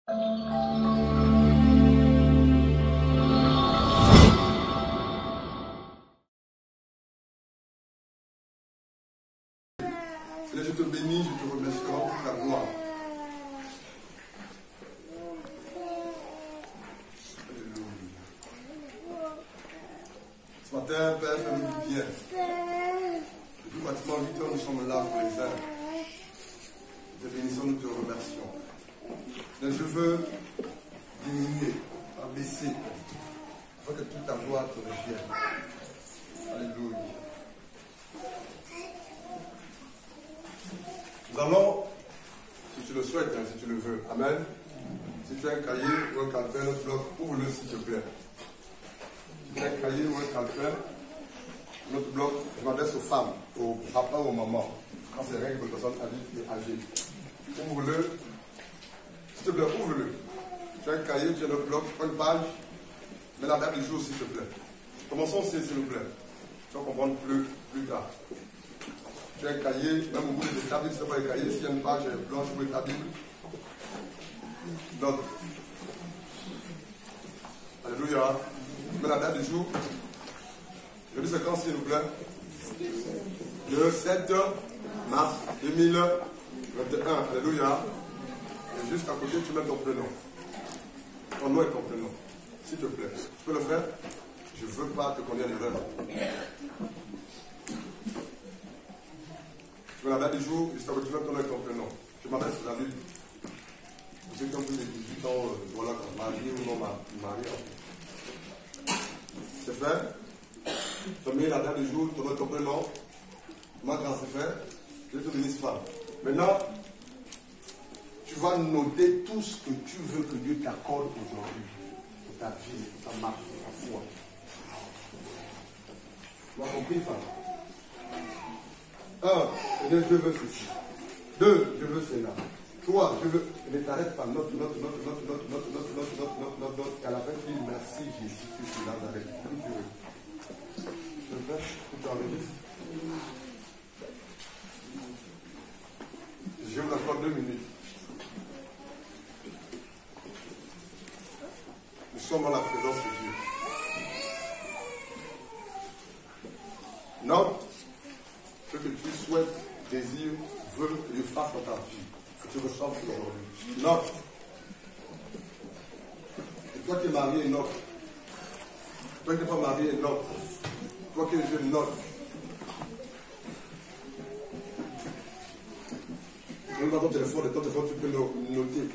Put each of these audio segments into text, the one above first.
Seigneur, je te bénis, je te remercie pour toute la gloire. Alléluia. Ce matin, Père, fais-nous du bien. Depuis pratiquement 8 heures, nous sommes là pour les uns. Nous te bénissons, nous te remercions. Seigneur, je veux diminuer, abaisser, afin que toute ta gloire te revienne. Alléluia. Nous allons, si tu le souhaites, hein, si tu le veux, amen. Si tu as un cahier ou un calepin, notre bloc, ouvre-le s'il te plaît. Si tu as un cahier ou un calepin, notre bloc, je m'adresse aux femmes, aux papas ou aux mamans, quand c'est rien que les personnes adultes et âgées. Ouvre-le, s'il te plaît, ouvre-le. Tu as un cahier, tu as notre bloc, prends une page, mets la date du jour s'il te plaît. Commençons s'il vous plaît. Tu vas comprendre plus tard. Tu as un cahier, même au bout de ta Bible, si tu n'as pas un cahier, s'il y a une page blanche au bout de ta Bible, note. Alléluia. Mets la date du jour. Je dis c'est quand, s'il vous plaît? Le 7 mars 2021. Alléluia. Et juste à côté, tu mets ton prénom. Ton nom et ton prénom. S'il te plaît. Tu peux le faire? Je ne veux pas te conduire en erreur. Tu mets la date du jour, juste à côté, tu mets ton nom et ton prénom. Je m'adresse à la Bible. Pour ceux qui ont plus de 18 ans, voilà, marié ou non marié. C'est fait. Tu mets la date du jour, ton nom et ton prénom. Moi, quand c'est fait, je te bénisse femme. Maintenant, tu vas noter tout ce que tu veux que Dieu t'accorde aujourd'hui. Pour ta vie, pour ta marche, pour ta foi. Tu m'as compris, femme? 1, je veux ceci. 2, je veux cela. 3, je veux. Ne t'arrête pas. Note. Et à la fin, tu dis merci Jésus Christ de Nazareth. Tout tu veux. Je le fais. Tout enregistre. Je vous accorde 2 minutes. Nous sommes à la présence de Dieu. Note ce que tu souhaites, désires, veux que Dieu fasse dans ta vie, que tu reçoives aujourd'hui. Note. Et toi qui es marié, note. Toi qui n'es pas marié, note. Toi qui es jeune, note. Même dans ton téléphone, tu peux noter.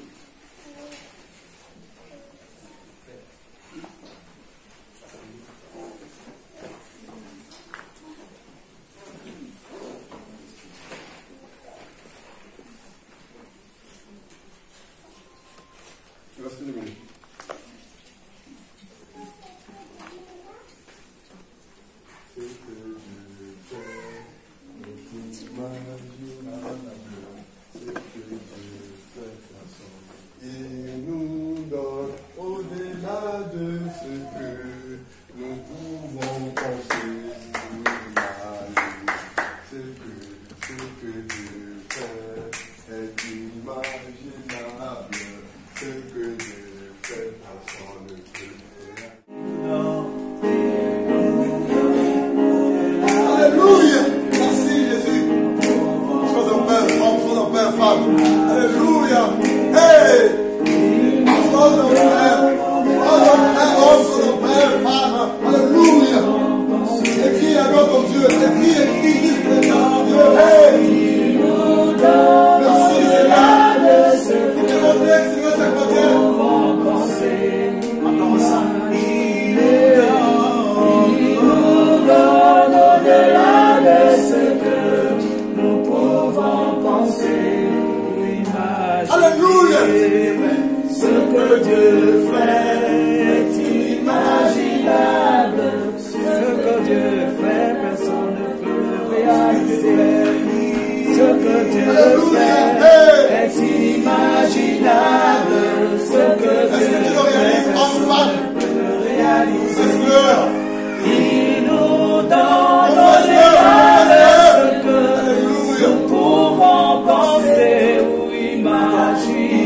Il reste 1 minute. Ce que je fais, ce que Dieu fait façon. Il nous donne au-delà de ce que nous pouvons penser ou imaginer. Ce que Dieu fait est inimaginable. Ce que Dieu fait, personne ne peut faire. Alléluia! Merci Jésus. Sois ton Père, homme, sois ton Père, femme. Alléluia! Hey! Sois ton Père, homme, sois ton Père, femme. Alléluia! Écris alors ton Dieu. Écris, dis ton Dieu. Hey! Merci Seigneur. Alléluia. Ce que Dieu fait est inimaginable. Ce que Dieu fait, personne ne peut le réaliser. Ce que Dieu fait est inimaginable. Ce que Dieu fait, personne ne peut le réaliser. Il nous donne au-delà de ce que nous pouvons penser ou imaginer.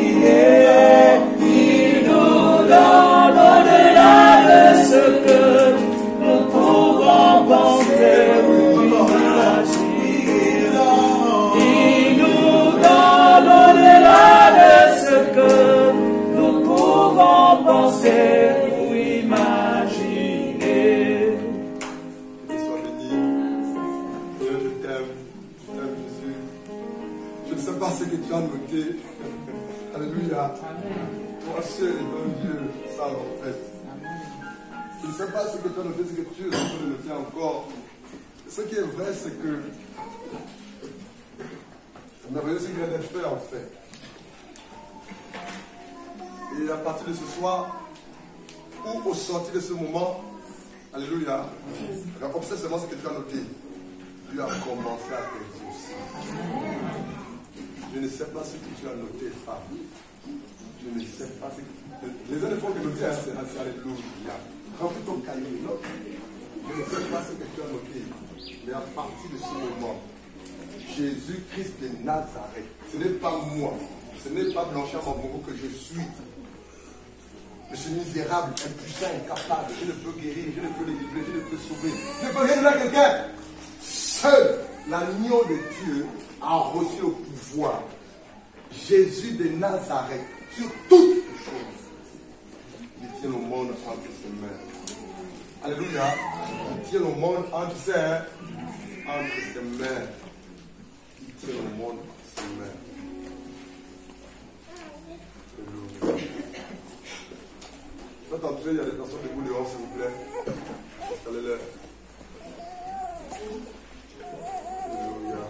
Alléluia. Toi seul et ton Dieu savent en fait. Je ne sais pas ce que tu as noté, ce que tu es en train de noter encore. Ce qui est vrai, c'est que c'est merveilleux ce qui vient d'être fait en fait. Et à partir de ce soir, ou au sortir de ce moment, alléluia, observe seulement ce que tu as noté. Tu as commencé à t'exaucer. Je ne sais pas ce que tu as noté, femme. Je ne sais pas ce que... Les uns ne font que noter, c'est alléluia. Remplis ton cahier, non? Je ne sais pas ce que tu as noté. Mais à partir de ce moment, Jésus-Christ de Nazareth, ce n'est pas moi, ce n'est pas Blanchard Mambourou que je suis. Je suis misérable, impuissant, incapable. Je ne peux guérir, je ne peux délivrer, je ne peux sauver. Je ne peux rien donner à quelqu'un. Seul l'agneau de Dieu a reçu le pouvoir. Jésus de Nazareth, sur toutes les choses. Il tient le monde entre ses mains. Alléluia. Il tient le monde entre ses mains. Il tient le monde entre ses mains. Alléluia. Faites entrer, il y a des personnes debout dehors, s'il vous plaît. Allez-les. Alléluia.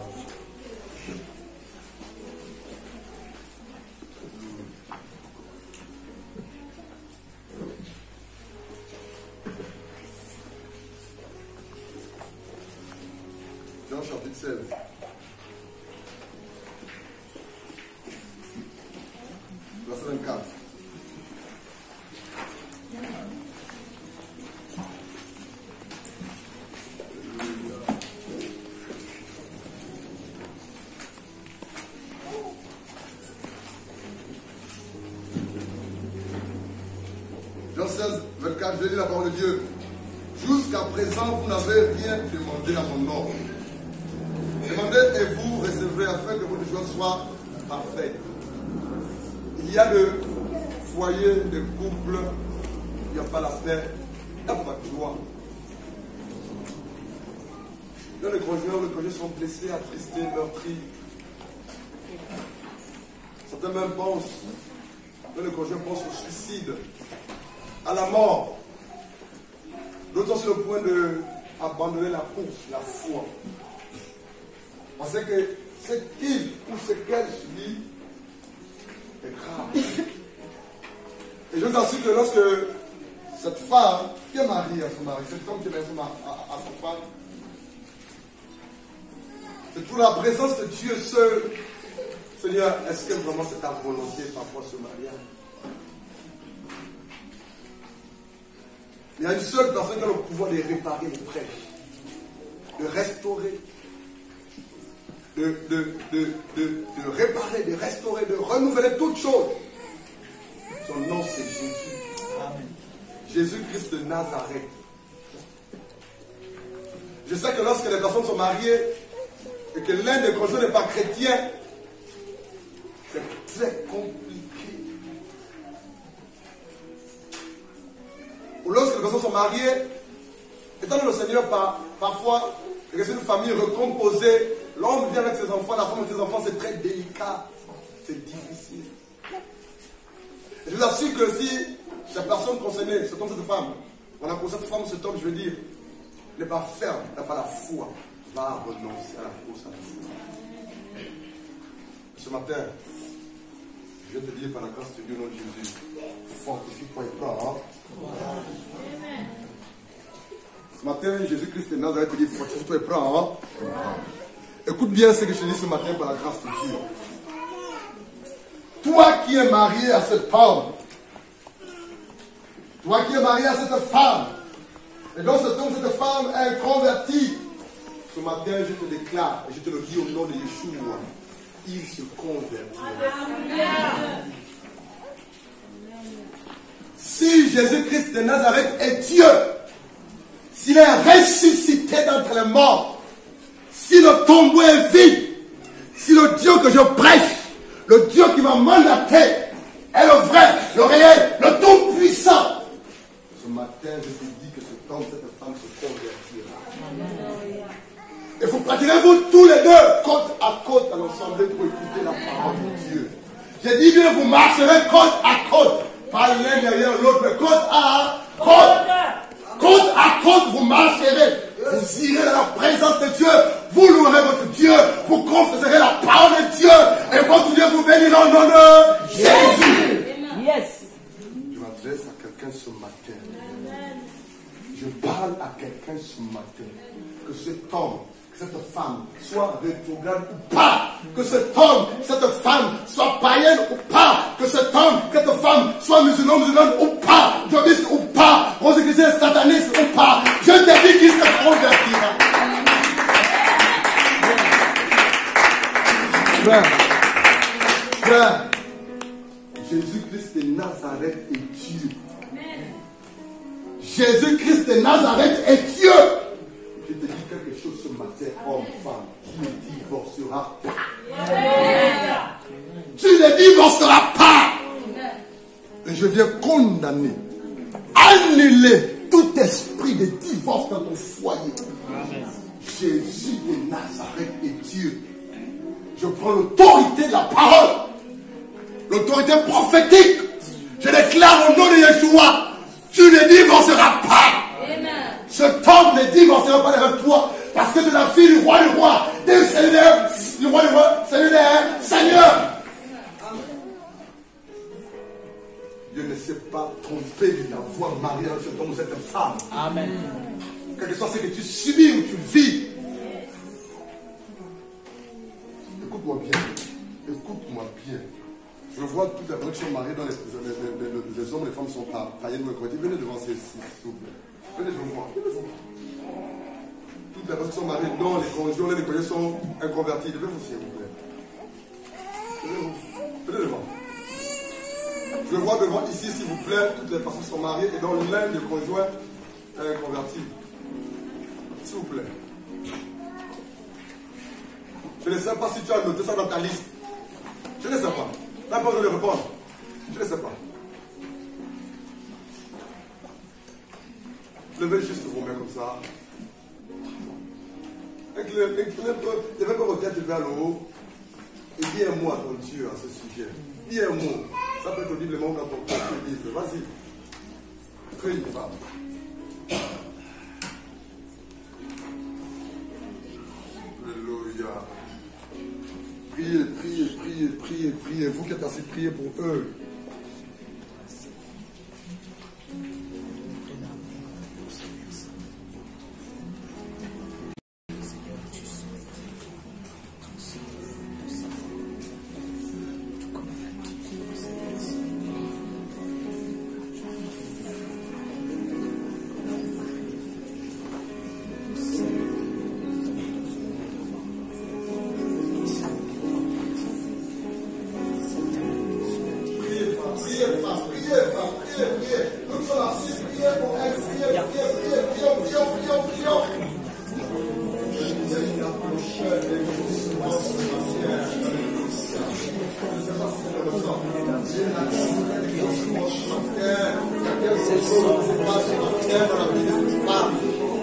Jean chapitre 16. Verset 24. Jean 16, 24, je lis la parole de Dieu. Jusqu'à présent, vous n'avez rien demandé à mon nom. Demandez et vous recevrez afin que votre joie soit parfaite. Il y a des foyers, des couples, il n'y a pas la paix, il n'y a pas de joie. Là, les conjoints sont blessés, attristés, meurtris. Certains même pensent, là, les conjoints pensent au suicide, à la mort. D'autres sont sur le point d'abandonner la course, la foi. On sait que ce qu'il ou ce qu'elle subit est grave. Et je vous assure que lorsque cette femme qui est mariée à son mari, cet homme qui est marié à sa femme, c'est pour la présence de Dieu seul. Seigneur, est-ce que vraiment c'est ta volonté par rapport à ce mariage? Il y a une seule personne qui a le pouvoir de réparer les brèches, de restaurer, de réparer, de restaurer, de renouveler toutes choses. Son nom c'est Jésus. Amen. Jésus-Christ de Nazareth. Je sais que lorsque les personnes sont mariées et que l'un des conjoints n'est pas chrétien, c'est très compliqué. Ou lorsque les personnes sont mariées, étant donné le Seigneur, parfois, c'est une famille recomposée, l'homme vient avec ses enfants, la femme avec ses enfants, c'est très délicat, c'est difficile. Et je vous assure que si cette personne concernée, cet homme, cette femme, voilà, pour cette femme, cet homme, je veux dire, n'est pas ferme, n'a pas la foi, va renoncer à la course à la foi. Ce matin, je vais te dire par la grâce de Dieu, nom de Jésus, fortifie-toi et prends. Ce matin, Jésus-Christ de Nazareth te dit, fortifie-toi et prends. Écoute bien ce que je te dis ce matin par la grâce de Dieu. Toi qui es marié à cette femme, toi qui es marié à cette femme, et donc cet homme, cette femme est convertie, ce matin je te déclare, et je te le dis au nom de Yeshua, il se convertit. Si Jésus-Christ de Nazareth est Dieu, s'il est ressuscité d'entre les morts, si le tombeau est vide, si le Dieu que je prêche, le Dieu qui m'a mandaté, est le vrai, le réel, le tout-puissant, ce matin je te dis que cet homme, cette femme se convertira. Et vous pratiquerez-vous tous les deux, côte à côte, à l'ensemble, pour écouter la parole de Dieu. J'ai dit bien, vous marcherez côte à côte. Pas l'un derrière l'autre, mais côte à côte. Côte à côte, vous marcherez. Vous irez dans la présence de Dieu. Vous louerez votre Dieu. Vous confesserez la parole de Dieu. Et votre Dieu vous bénira au nom de Jésus. Yes. Je m'adresse à quelqu'un ce matin. Je parle à quelqu'un ce matin. Que cet homme, que cette femme soit rétrograde ou pas. Que cet homme, cette femme soit païenne ou pas. Que cet homme, cette femme soit musulmane ou pas. Joviste ou pas. Rosicrucienne, sataniste ou pas. Je te dis qu'il se convertira. Frère, Jésus-Christ de Nazareth est Dieu. Jésus-Christ de Nazareth est Dieu. Je te dis quelque chose ce matin, homme, femme, tu ne divorceras pas. Tu ne divorceras pas. Et je viens condamner, annuler tout esprit de divorce dans ton foyer. Jésus de Nazareth est Dieu. Je prends l'autorité de la parole, l'autorité prophétique. Je déclare au nom de Yeshua, tu ne divorceras pas. Cet homme ne divorcera pas avec toi, parce que tu es la fille du roi, du Seigneur, du roi, Seigneur. Dieu ne s'est pas trompé d'avoir marié avec cet homme ou cette femme. Amen. Quel que soit ce que tu subis ou tu vis. Écoute-moi bien. Écoute-moi bien. Je vois toutes les personnes qui sont mariées dans les hommes, les femmes sont païennes ou inconverties. Venez devant ces s'il vous plaît. Venez devant moi. Toutes les personnes qui sont mariées dans les conjoints, les conjoints sont inconvertis. Levez-vous s'il vous plaît. Venez devant. Je vois devant ici, s'il vous plaît, toutes les personnes qui sont mariées et dont l'un des conjoints est inconverti. S'il vous plaît. Je ne sais pas si tu as noté ça dans ta liste. Je ne sais pas. Tu n'as pas besoin de répondre. Je ne sais pas. Levez juste vos mains comme ça. Levez pas vos têtes vers le haut. Et dis un mot à ton Dieu à ce sujet. Dis un mot. Ça peut être audiblement dans ton propre livre. Vas-y. Prie, femme. Alléluia. Priez, priez, priez, priez, priez. Vous qui êtes assis, priez pour eux.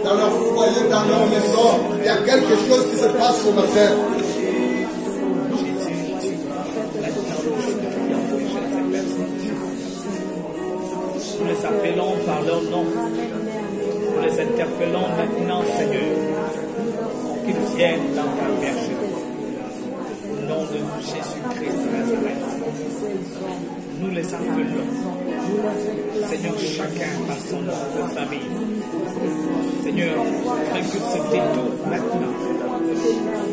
Dans leur foyer, dans leur maison, il y a quelque chose qui se passe ce matin. Nous les appelons par leur nom. Nous les interpellons maintenant, Seigneur, pour qu'ils viennent dans ta bergerie. Au nom de Jésus-Christ de Nazareth, nous les appelons. Seigneur, chacun par son nom de famille. Seigneur, afin qu'ils se détournent maintenant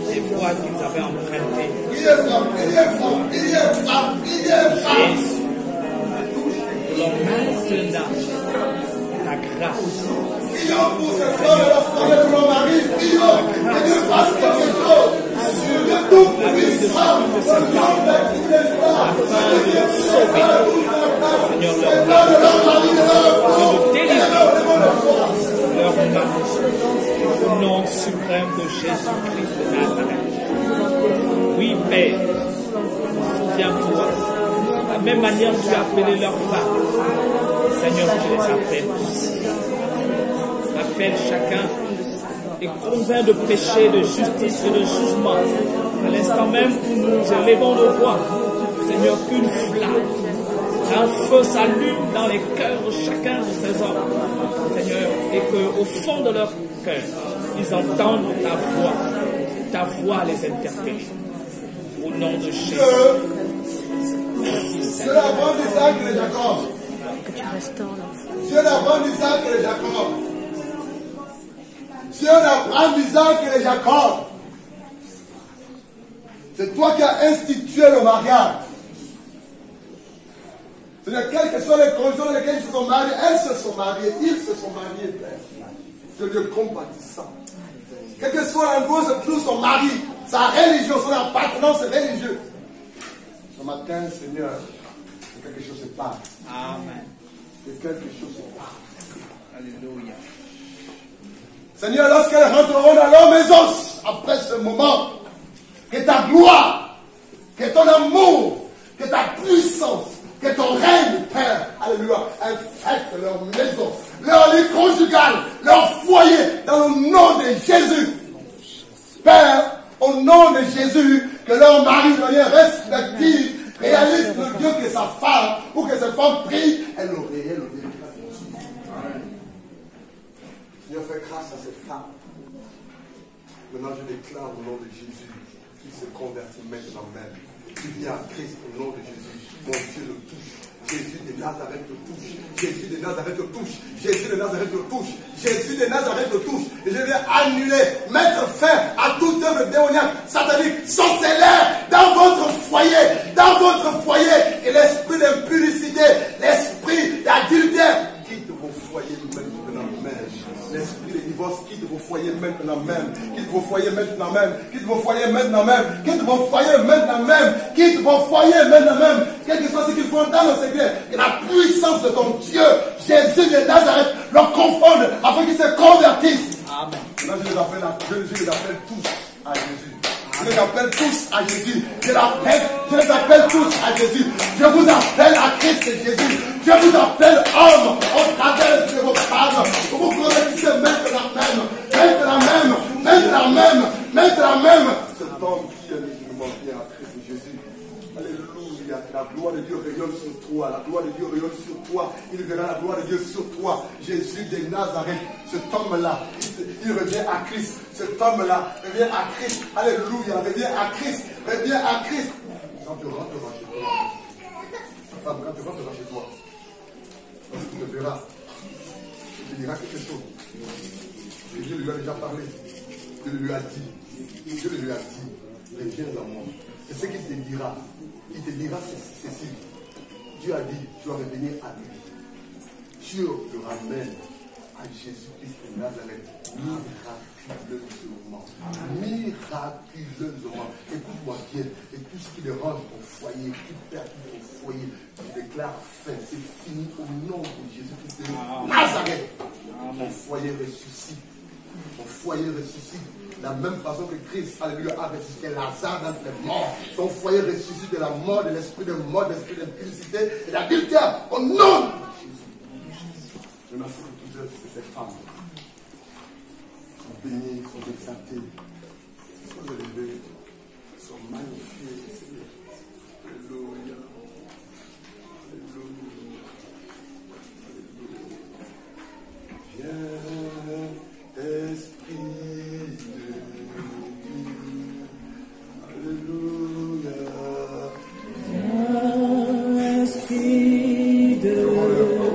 des voies qu'ils avaient empruntées. Jésus, pour maintenant ta grâce. Prions pour ces frères et frères de nos maris. Prions que Dieu fasse quelque chose. Que tout puissant, le nom de afin de sauver, Seigneur, leur mari, de délivrer leur mari, au nom suprême de Jésus-Christ de Nazareth. Oui, Père, souviens-toi, de la même manière que tu as appelé leurs femmes, Seigneur, tu les appelles aussi. Appelle chacun et convainc de péché, de justice et de jugement. À l'instant même où nous élevons nos voix, Seigneur, qu'une flamme, un feu s'allume dans les cœurs de chacun de ces hommes, Seigneur, et qu'au fond de leur cœur, ils entendent ta voix les interpeller. Au nom de Jésus. Dieu l'apprend d'Isaac et de Jacob. Dieu l'apprend d'Isaac et de Jacob. Dieu l'apprend d'Isaac et de Jacob. C'est toi qui as institué le mariage. C'est-à-dire, quelles que soient les conditions dans lesquelles ils se sont mariés, elles se sont mariées, ils se sont mariés, Père. Je Dieu compatissant. Quel que soit l'endroit où se trouve son mari, sa religion, son appartenance religieuse. Ce matin, Seigneur, que quelque chose se passe. Amen. Que quelque chose se passe. Alléluia. Seigneur, lorsqu'elles rentreront dans leur maison, après ce moment, que ta gloire, que ton amour, que ta puissance, que ton règne, Père, alléluia, infecte leur maison, leur lit conjugal, leur foyer, dans le nom de Jésus. Père, au nom de Jésus, que leur mari de manière respective réalise le Dieu que sa femme, ou que sa femme prie, elle le réel, le véritable. Seigneur, fais grâce à cette femme. Maintenant, je déclare au nom de Jésus qu'il se convertit maintenant même. Tu viens à Christ au nom de Jésus. Mon Dieu le touche. Jésus de Nazareth le touche. Jésus de Nazareth le touche. Jésus de Nazareth le touche. Jésus de Nazareth le touche. Et je viens annuler, mettre fin à toute œuvre démoniaque, satanique, sorcellaire dans votre foyer. Dans votre foyer. Et l'esprit d'impudicité, l'esprit d'adultère quitte vos foyers maintenant même. L'esprit de divorce quitte vos foyers maintenant même. Quitte vos foyers maintenant même. Quitte vos foyers maintenant même. Quitte vos foyers maintenant même. Quitte vos foyers maintenant même. Quel que soit ce qu'il faut entendre, c'est que la puissance de ton Dieu, Jésus de Nazareth, le confonde afin qu'il se convertisse. Amen. Là, je les appelle tous à Jésus. Je les appelle tous à Jésus. Je les appelle tous à Jésus. Je vous appelle à Christ Jésus. Je vous appelle homme au travers de vos femmes. Vous vous convertissez maintenant même. Maintenant même. Cet homme qui est musulman vient à Christ Jésus. Alléluia. La gloire de Dieu rayonne sur toi. La gloire de Dieu rayonne sur toi. Il verra la gloire de Dieu sur toi. Jésus de Nazareth. Cet homme-là, il revient à Christ. Cet homme-là revient à Christ. Alléluia. Revient à Christ. Quand tu rentreras chez toi, femme, quand tu rentreras chez toi, lorsque tu me verras, tu te diras quelque chose. Dieu lui a déjà parlé. Dieu lui a dit, reviens à moi. C'est ce qu'il te dira. Il te dira ceci. Dieu a dit, tu vas revenir à lui. Dieu le ramène à Jésus-Christ de Nazareth. Miraculeusement. Écoute-moi bien. Et tout ce qui dérange ton foyer, qui perd ton foyer, je déclare fin. C'est fini au nom de Jésus-Christ de Nazareth. Ton foyer ressuscite. Ton foyer ressuscite. De la même façon que Christ, alléluia, a ressuscité Lazare d'entre les morts. Ton foyer ressuscite de la mort, de l'esprit de mort, de l'esprit d'impudicité et d'adultère. Au nom de Jésus. Je remercie pour toutes ces femmes. Sont bénies, sont exaltées, sont élevées, sont magnifiées. Alléluia. Alléluia. Viens, Esprit de Dieu. Alléluia. Viens, Esprit de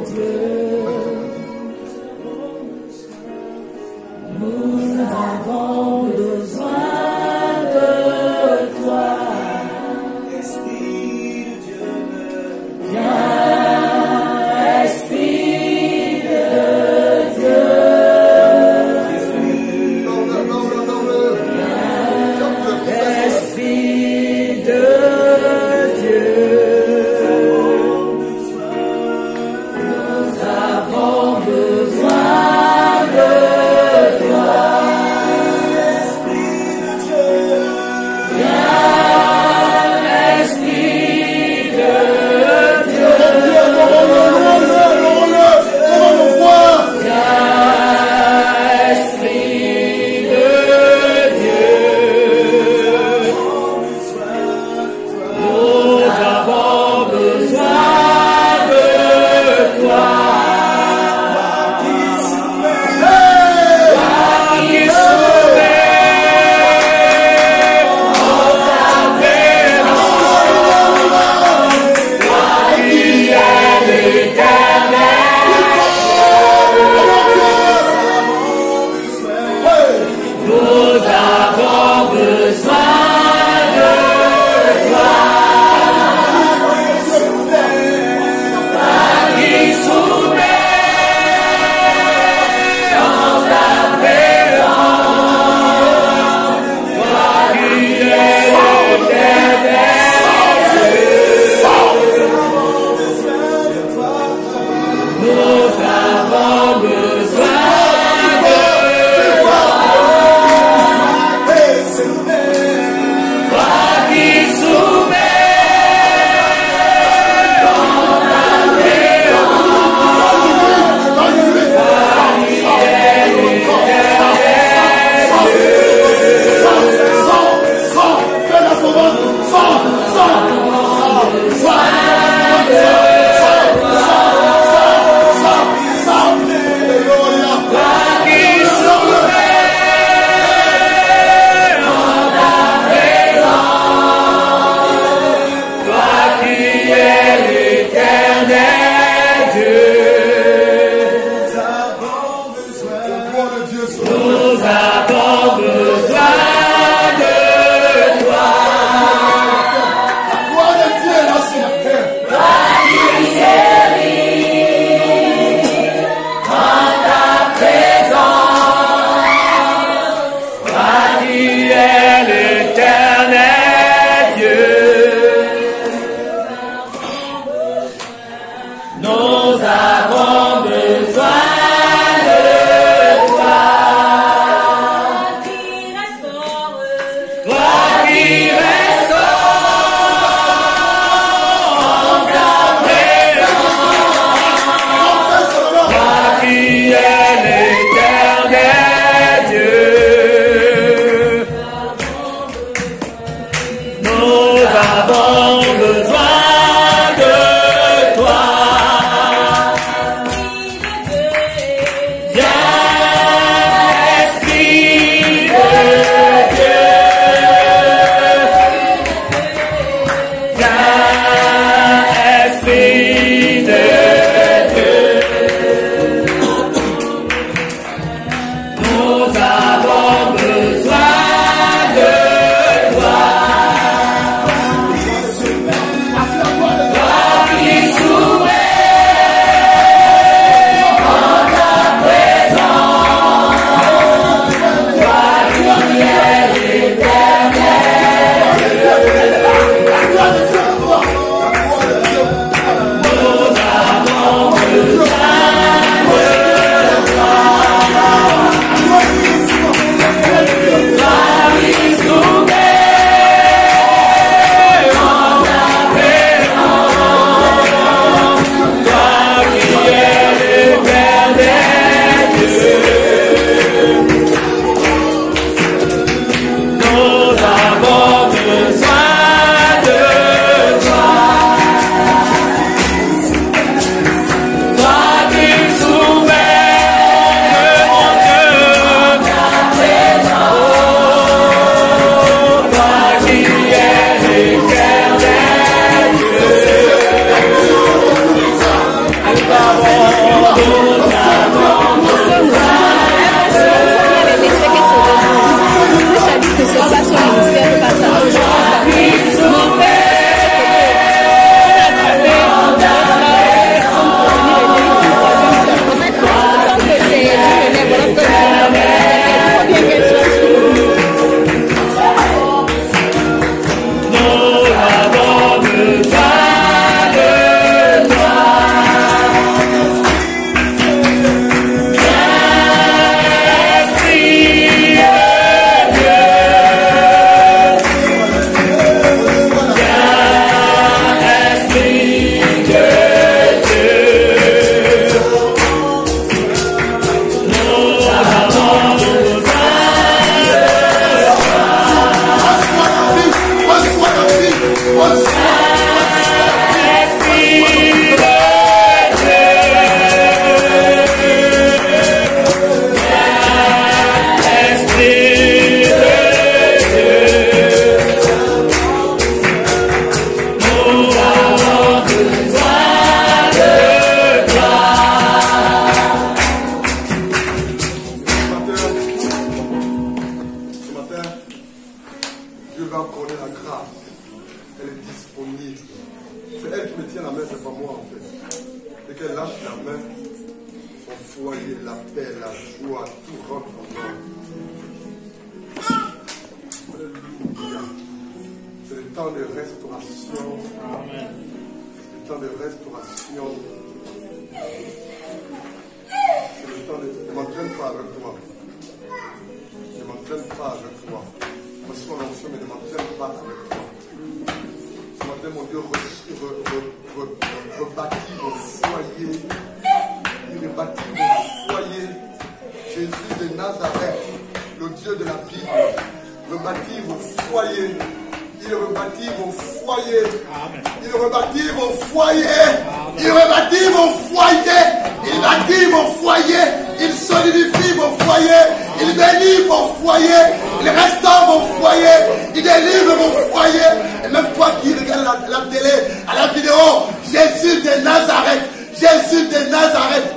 Dieu. Nous avons besoin de toi. Esprit de Dieu. Viens, Esprit de Dieu. Esprit de Dieu. foyer, la paix, la joie, tout rentre en moi. Alléluia. C'est le temps de restauration. Amen. C'est le temps de restauration. C'est le temps de... Ne m'entraîne pas avec toi. Ne m'entraîne pas avec toi. Reçois l'onction, mais ne m'entraîne pas avec toi. Ce matin, mon Dieu, rebâtis vos foyers. Il rebâtit vos foyers. Jésus de Nazareth, le Dieu de la Bible, rebâtit vos foyers. Il rebâtit vos foyers. Amen. Il rebâtit vos foyers. Il rebâtit vos foyers. Il bâtit vos foyers. Il solidifie vos foyers. Il bénit vos foyers. Il restaure vos foyers. Il délivre vos foyers. Et même toi qui regardes la télé, à la vidéo, Jésus de Nazareth. Jésus de Nazareth.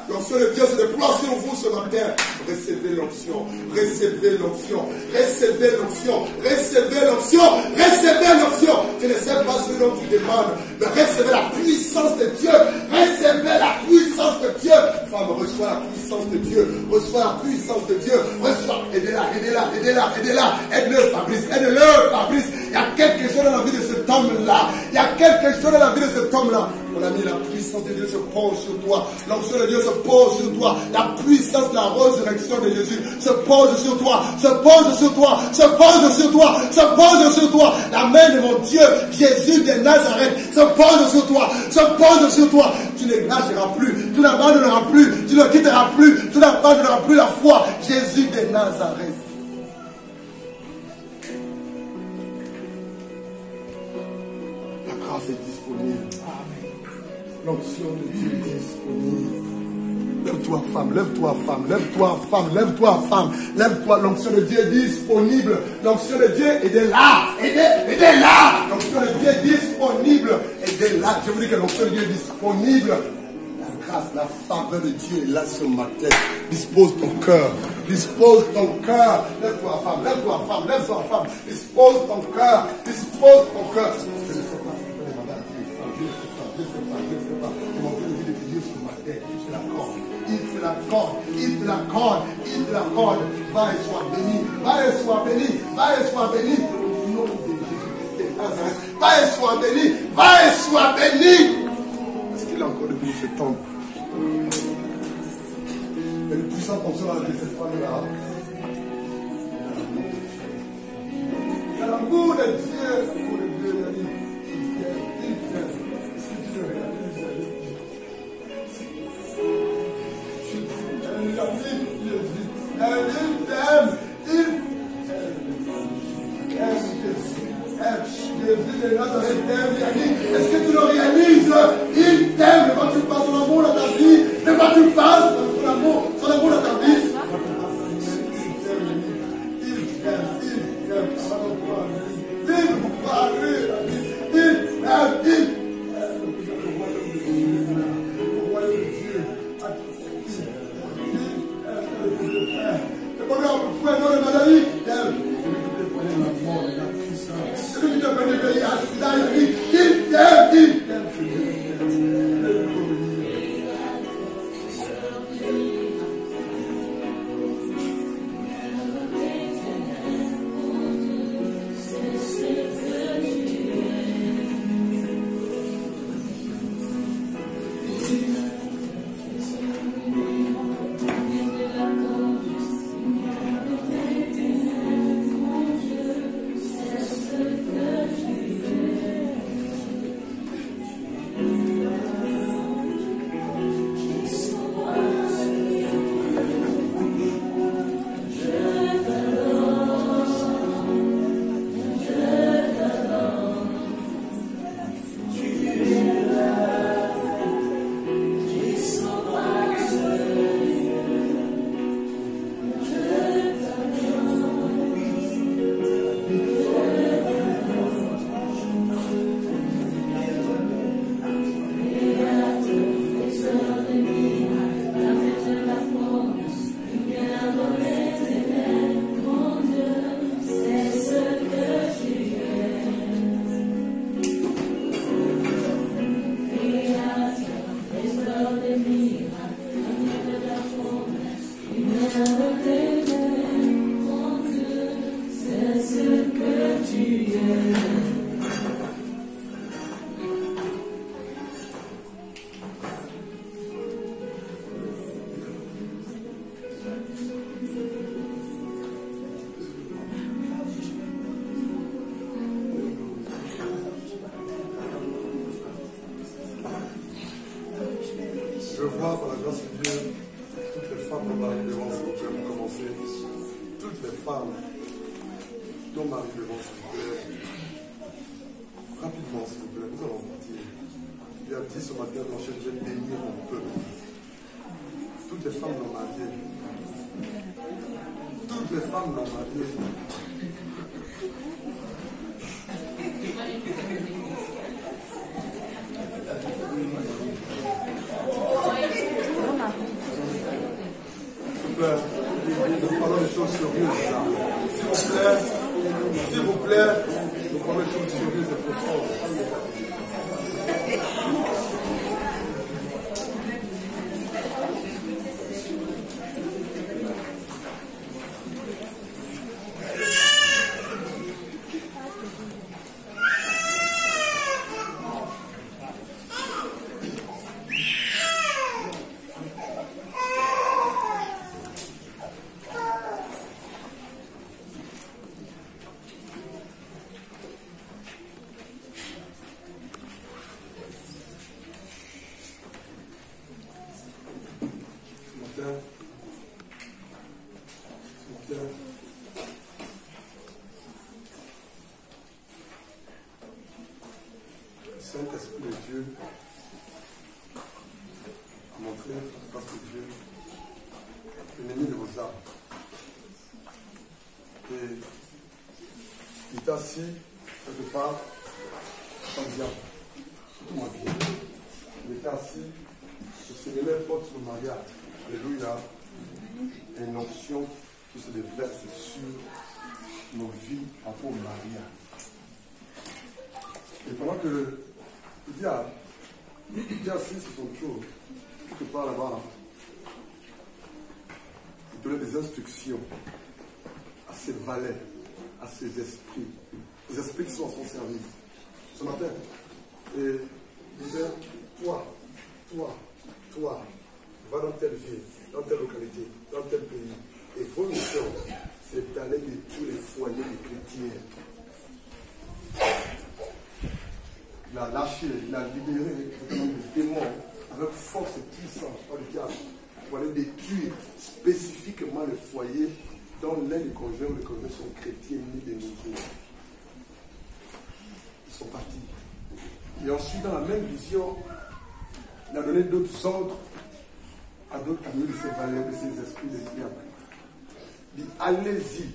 L'onction de Dieu se déploie sur vous ce matin. Recevez l'onction, recevez l'onction, recevez l'onction, recevez l'onction, recevez l'onction. Je ne sais pas ce dont tu demandes, mais recevez la puissance de Dieu, recevez la puissance de Dieu. Femme, reçois la puissance de Dieu, reçois la puissance de Dieu, reçois, aidez-la, aidez-la, aidez-la, aidez-la, aide-le Fabrice, aide-le Fabrice. Il y a quelque chose dans la vie de cet homme-là, il y a quelque chose dans la vie de cet homme-là. Mon ami, la puissance de Dieu se pose sur toi. L'onction de Dieu se pose sur toi. La puissance de la résurrection de Jésus se pose sur toi. Se pose sur toi. Se pose sur toi. Se pose sur toi. La main de mon Dieu, Jésus de Nazareth, se pose sur toi. Se pose sur toi. Tu ne lâcheras plus. Tu n'abandonneras plus. Tu ne quitteras plus. Tu n'abandonneras plus la foi. Jésus de Nazareth. La grâce est disponible. L'onction de Dieu est disponible. Lève-toi, femme, lève-toi, femme, lève-toi, femme, lève-toi, femme, lève-toi. L'onction de Dieu est disponible. L'onction de Dieu est de là. Et de là. L'onction de Dieu est disponible. Et de là. Je vous dis que l'onction de Dieu est disponible. La grâce, la faveur de Dieu est là sur ma tête. Dispose ton cœur. Dispose ton cœur. Lève-toi, femme, lève-toi, femme, lève-toi, femme. Dispose ton cœur. Dispose ton cœur. Je ne sais pas. Il te l'accorde, il te l'accorde, il te l'accorde. Va et sois béni, va et sois béni, va et sois béni. Au nom de Jésus-Christ de Nazareth, va et sois béni, va et sois béni. Est-ce qu'il a encore debout ce temps? Et le puissant console de cette femme-là. L'amour de Dieu, l'amour de Dieu, il dit. Est-ce que tu le réalises? Il t'aime. Ne vas-tu pas son amour dans ta vie? Ne vas-tu pas son amour dans ta vie? Il t'aime. Il femmes dont mari devant, s'il vous plaît, pour commencer. Toutes les femmes dont mari devant, s'il vous plaît. Rapidement, s'il vous plaît, nous allons partir. Il a dit ce matin, dans je vais bénir mon peuple. Toutes les femmes non mariées. Toutes les femmes non mariées. Nous parlons des choses sérieuses là. S'il vous plaît, nous parlons des choses sérieuses et profondes. Saint-Esprit de Dieu a montré la face de Dieu, l'ennemi de vos âmes. Et il est assis quelque part en diable, tout ma vie. Il était assis, il se relève contre le mariage. Alléluia. Et une onction qui se déverse sur nos vies après le mariage. Et pendant que le diable était assis sur son trône, quelque part là-bas, il donnait des instructions à ses valets, à ses esprits, les esprits qui sont à son service. Ce matin, et il disait, toi, va dans telle ville, dans telle localité, dans tel pays. Et vos missions, c'est d'aller détruire les foyers des chrétiens. Il a lâché, il a libéré les démons avec force et puissance par le diable pour aller détruire spécifiquement le foyer dont l'un des conjoints ou les conjoints sont chrétiens ni des nouveaux. Ils sont partis. Et ensuite, dans la même vision, il a donné d'autres ordres à d'autres amis de ses valeurs, de ses esprits, des diables. Il dit, allez-y,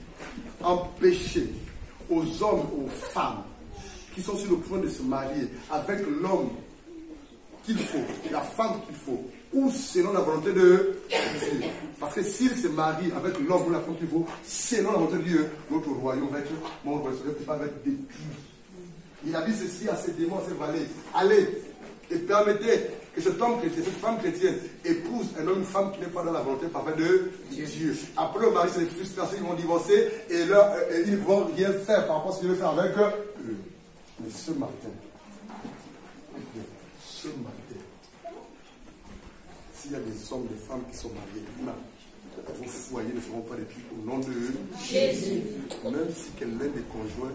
empêchez aux hommes, aux femmes qui sont sur le point de se marier avec l'homme qu'il faut, la femme qu'il faut, ou selon la volonté de Dieu. Parce que s'il se marie avec l'homme ou la femme qu'il faut, selon la volonté de Dieu, notre royaume va être, mon royaume va être détruit. Il a dit ceci à ses démons, à ses valets, allez et permettez que cet homme chrétien, cette femme chrétienne épouse un homme, une femme qui n'est pas dans la volonté parfaite de Dieu. Après le mari, c'est les frustrations, ils vont divorcer et ils ne vont rien faire par rapport à ce qu'il veut faire avec eux. Mais ce matin, s'il y a des hommes, des femmes qui sont mariés, vos foyers ne seront pas détruits au nom de Jésus. Même si quelqu'un des conjoints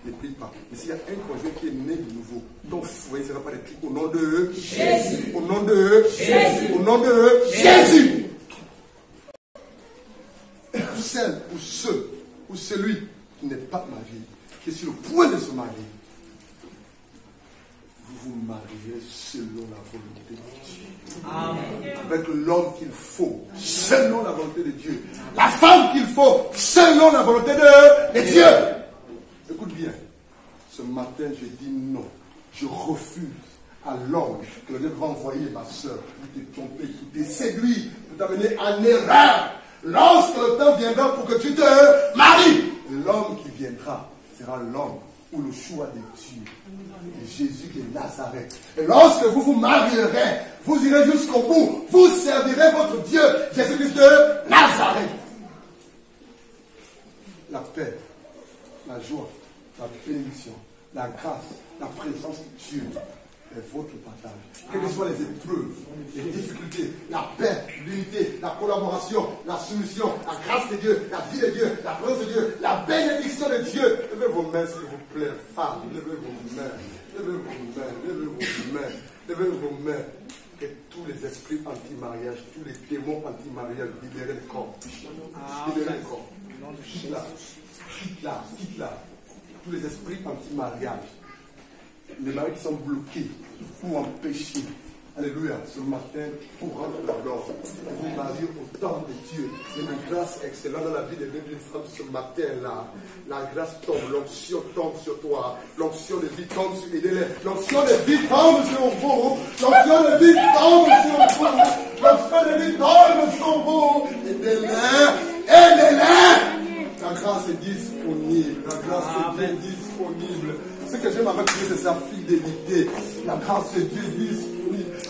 ne prie pas. Mais s'il y a un conjoint qui est né de nouveau, ton foyer ne sera pas détruit au nom de Jésus. Au nom de Jésus. Au nom de Jésus. Celle ou ceux ou celui qui n'est pas marié, qui est sur le point de se marier, vous vous mariez selon la volonté de Dieu. Amen. Avec l'homme qu'il faut, selon la volonté de Dieu. La femme qu'il faut, selon la volonté de Dieu. Écoute bien, ce matin je dis non. Je refuse à l'homme que le Dieu va envoyer ma soeur pour te tromper, pour te séduire, pour t'amener en erreur. Lorsque le temps viendra pour que tu te maries, l'homme qui viendra sera l'homme ou le choix de Dieu. Jésus de Nazareth. Et lorsque vous vous marierez, vous irez jusqu'au bout. Vous servirez votre Dieu, Jésus-Christ de Nazareth. La paix, la joie, la bénédiction, la grâce, la présence de Dieu est votre partage. Quelles que soient les épreuves, les difficultés, la paix, l'unité, la collaboration, la soumission, la grâce de Dieu, la vie de Dieu, la présence de Dieu, la bénédiction de Dieu. Levez vos mains, s'il vous plaît, femmes. Levez vos mains. Levez vos mains. Levez vos mains. Levez vos mains. que tous les esprits anti-mariage, tous les démons anti-mariage, libérez le corps. Libérez le corps. Quitte là. Tous les esprits anti-mariage, les maris qui sont bloqués ou empêchés. Alléluia, ce matin, pour rendre l'ordre, vous marier au temps de Dieu. Et une grâce excellente dans la vie de d'une femme ce matin-là. La grâce tombe, l'onction tombe sur toi. L'onction de vie tombe sur les l'onction de vie tombe sur vous. L'onction de vie tombe sur vous. L'onction de vie tombe sur vous. Aidez-les. La grâce est disponible. La grâce est bien disponible. Ce que j'aime avec Dieu, c'est sa fidélité. La grâce de Dieu est disponible.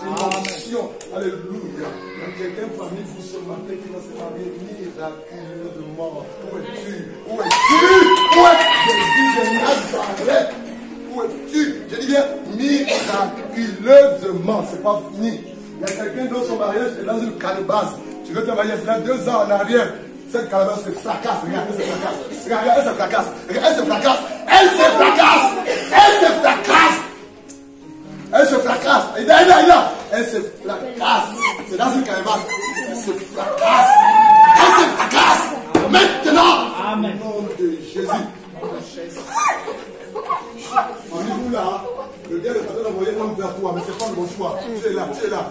Une onction. Alléluia. Il y a quelqu'un parmi vous ce matin qui va se marier miraculeusement. Où es-tu? Où es-tu? Où es-tu? Jésus de Nazareth. Où es-tu? Je dis bien miraculeusement. C'est pas fini. Il y a quelqu'un dont son mariage est dans une calebasse. Tu veux te marier, il y a 2 ans en arrière. Cette calebasse se fracasse. Regarde, elle se fracasse. Regarde, elle se fracasse. Elle se fracasse. Elle se fracasse. Elle se fracasse. Elle se fracasse. Elle se fracasse. C'est dans une calebasse. Elle se fracasse. Elle se fracasse. Maintenant. Amen. Au nom de Jésus. Voyez-vous là, le diable est en train d'envoyer un homme vers toi, mais ce n'est pas le bon choix. Tu es là, tu es là.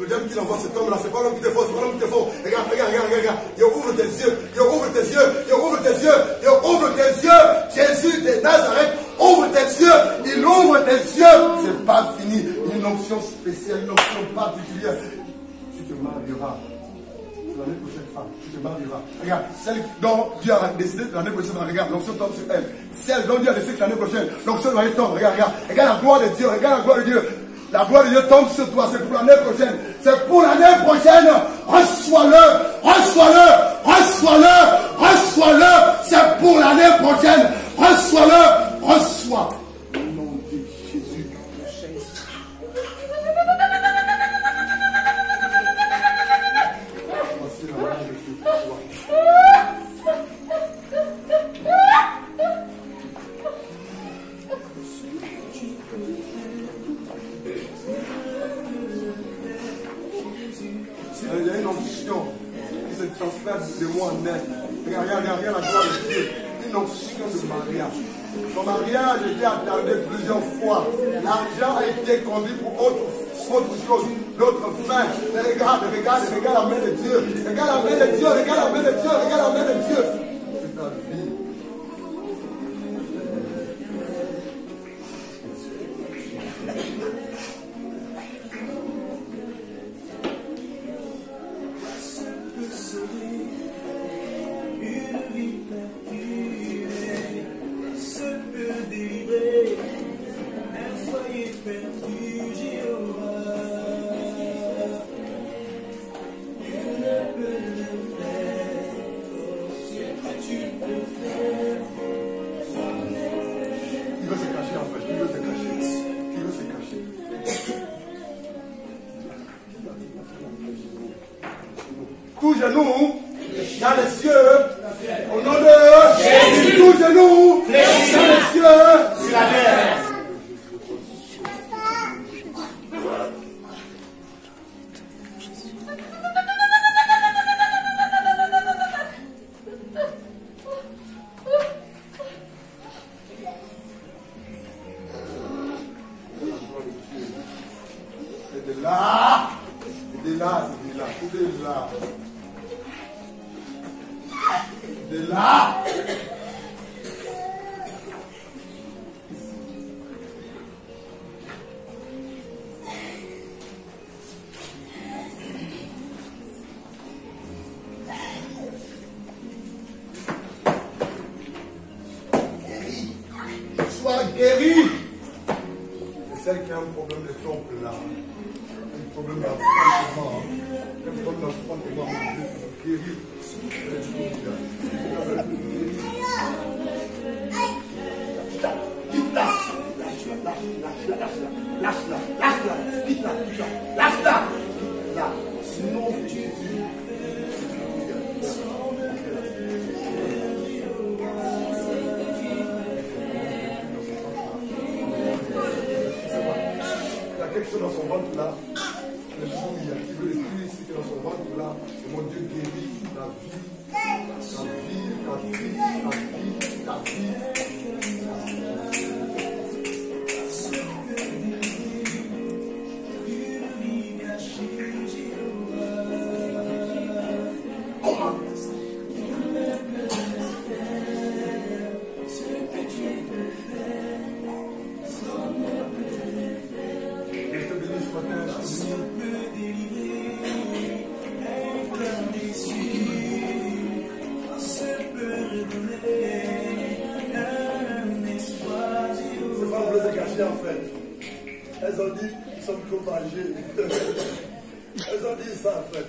Le diable qui envoie cet homme-là, ce n'est pas l'homme qui te faut, c'est pas l'homme qui te faut. Regarde, regarde, regarde, regarde. Il ouvre tes yeux, il ouvre tes yeux, il ouvre tes yeux, il ouvre tes yeux. Jésus de Nazareth, ouvre tes yeux, il ouvre tes yeux. C'est pas fini. Une onction spéciale, une onction particulière. Tu te marieras. L'année prochaine, femme, tu te marieras. Regarde, celle dont Dieu a décidé l'année prochaine, regarde, l'onction tombe sur elle. Celle dont Dieu a décidé l'année prochaine, l'onction doit tomber. Regarde, regarde, regarde la gloire de Dieu, regarde la gloire de Dieu. La gloire de Dieu tombe sur toi, c'est pour l'année prochaine. C'est pour l'année prochaine. Reçois-le, reçois-le, reçois-le, reçois-le. C'est pour l'année prochaine. Reçois-le, reçois. Au nom de Jésus. Voici la main de Dieu pour toi. Il y a une onction qui se transfère de moi en elle. Regarde, regarde, regarde la gloire de Dieu. Une onction de mariage. Mon mariage a été attardé plusieurs fois. L'argent a été conduit pour autre chose, l'autre fin. Mais regarde, regarde, regarde la main de Dieu. Regarde la main de Dieu, regarde la main de Dieu, regarde la main de Dieu. C'est ta vie. Tous genoux dans les cieux, au nom de Jésus, tous genoux dans les cieux, sur la terre. C'est de là, c'est de là, c'est de là, c'est de là. De là. Sois guéri. C'est celle qui a un problème de trompe là. Un problème d'enfantement. Un problème d'enfantement. Guéri. Lâche-la. Sinon, Jésus. Il y a quelque chose dans son ventre là. Elles ont dit, ils sont trop âgés. Elles ont dit ça en fait.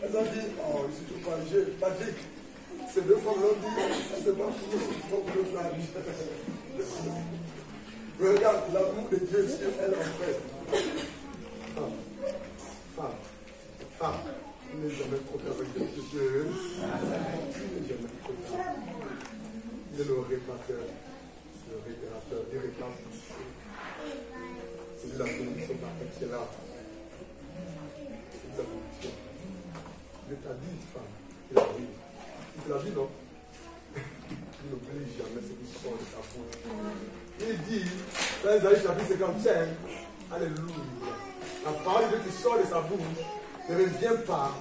Elles ont dit, oh, ils sont trop âgés. Patrick, ces deux femmes l'ont dit, c'est pas pour le plage. Regarde l'amour de Dieu sur elle en fait. Femme, tu n'es jamais trop avec Dieu. Tu n'es jamais trop. Il est le réparateur, le réparateur, il répare. C'est de la bénédiction par excellence. C'est de la bénédiction. Dieu t'a dit, femme, il a dit. Il te l'a dit, non? Il n'oublie jamais ce qui sort de sa bouche. Il dit, dans Isaïe chapitre 55, alléluia, la parole de Dieu qui sort de sa bouche ne revient pas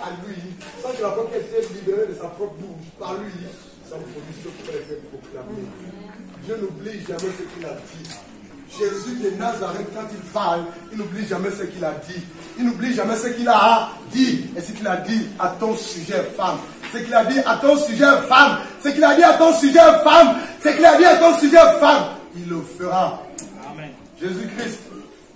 à lui, sans que la parole ait été libérée de sa propre bouche, par lui, sans produire ce qu'il a proclamé. Dieu n'oublie jamais ce qu'il a dit. Jésus de Nazareth, quand il parle, il n'oublie jamais ce qu'il a dit. Il n'oublie jamais ce qu'il a dit. Et ce qu'il a dit à ton sujet, femme. Ce qu'il a dit à ton sujet, femme. Ce qu'il a dit à ton sujet, femme. Ce qu'il a dit à ton sujet, femme. Il le fera. Amen. Jésus-Christ,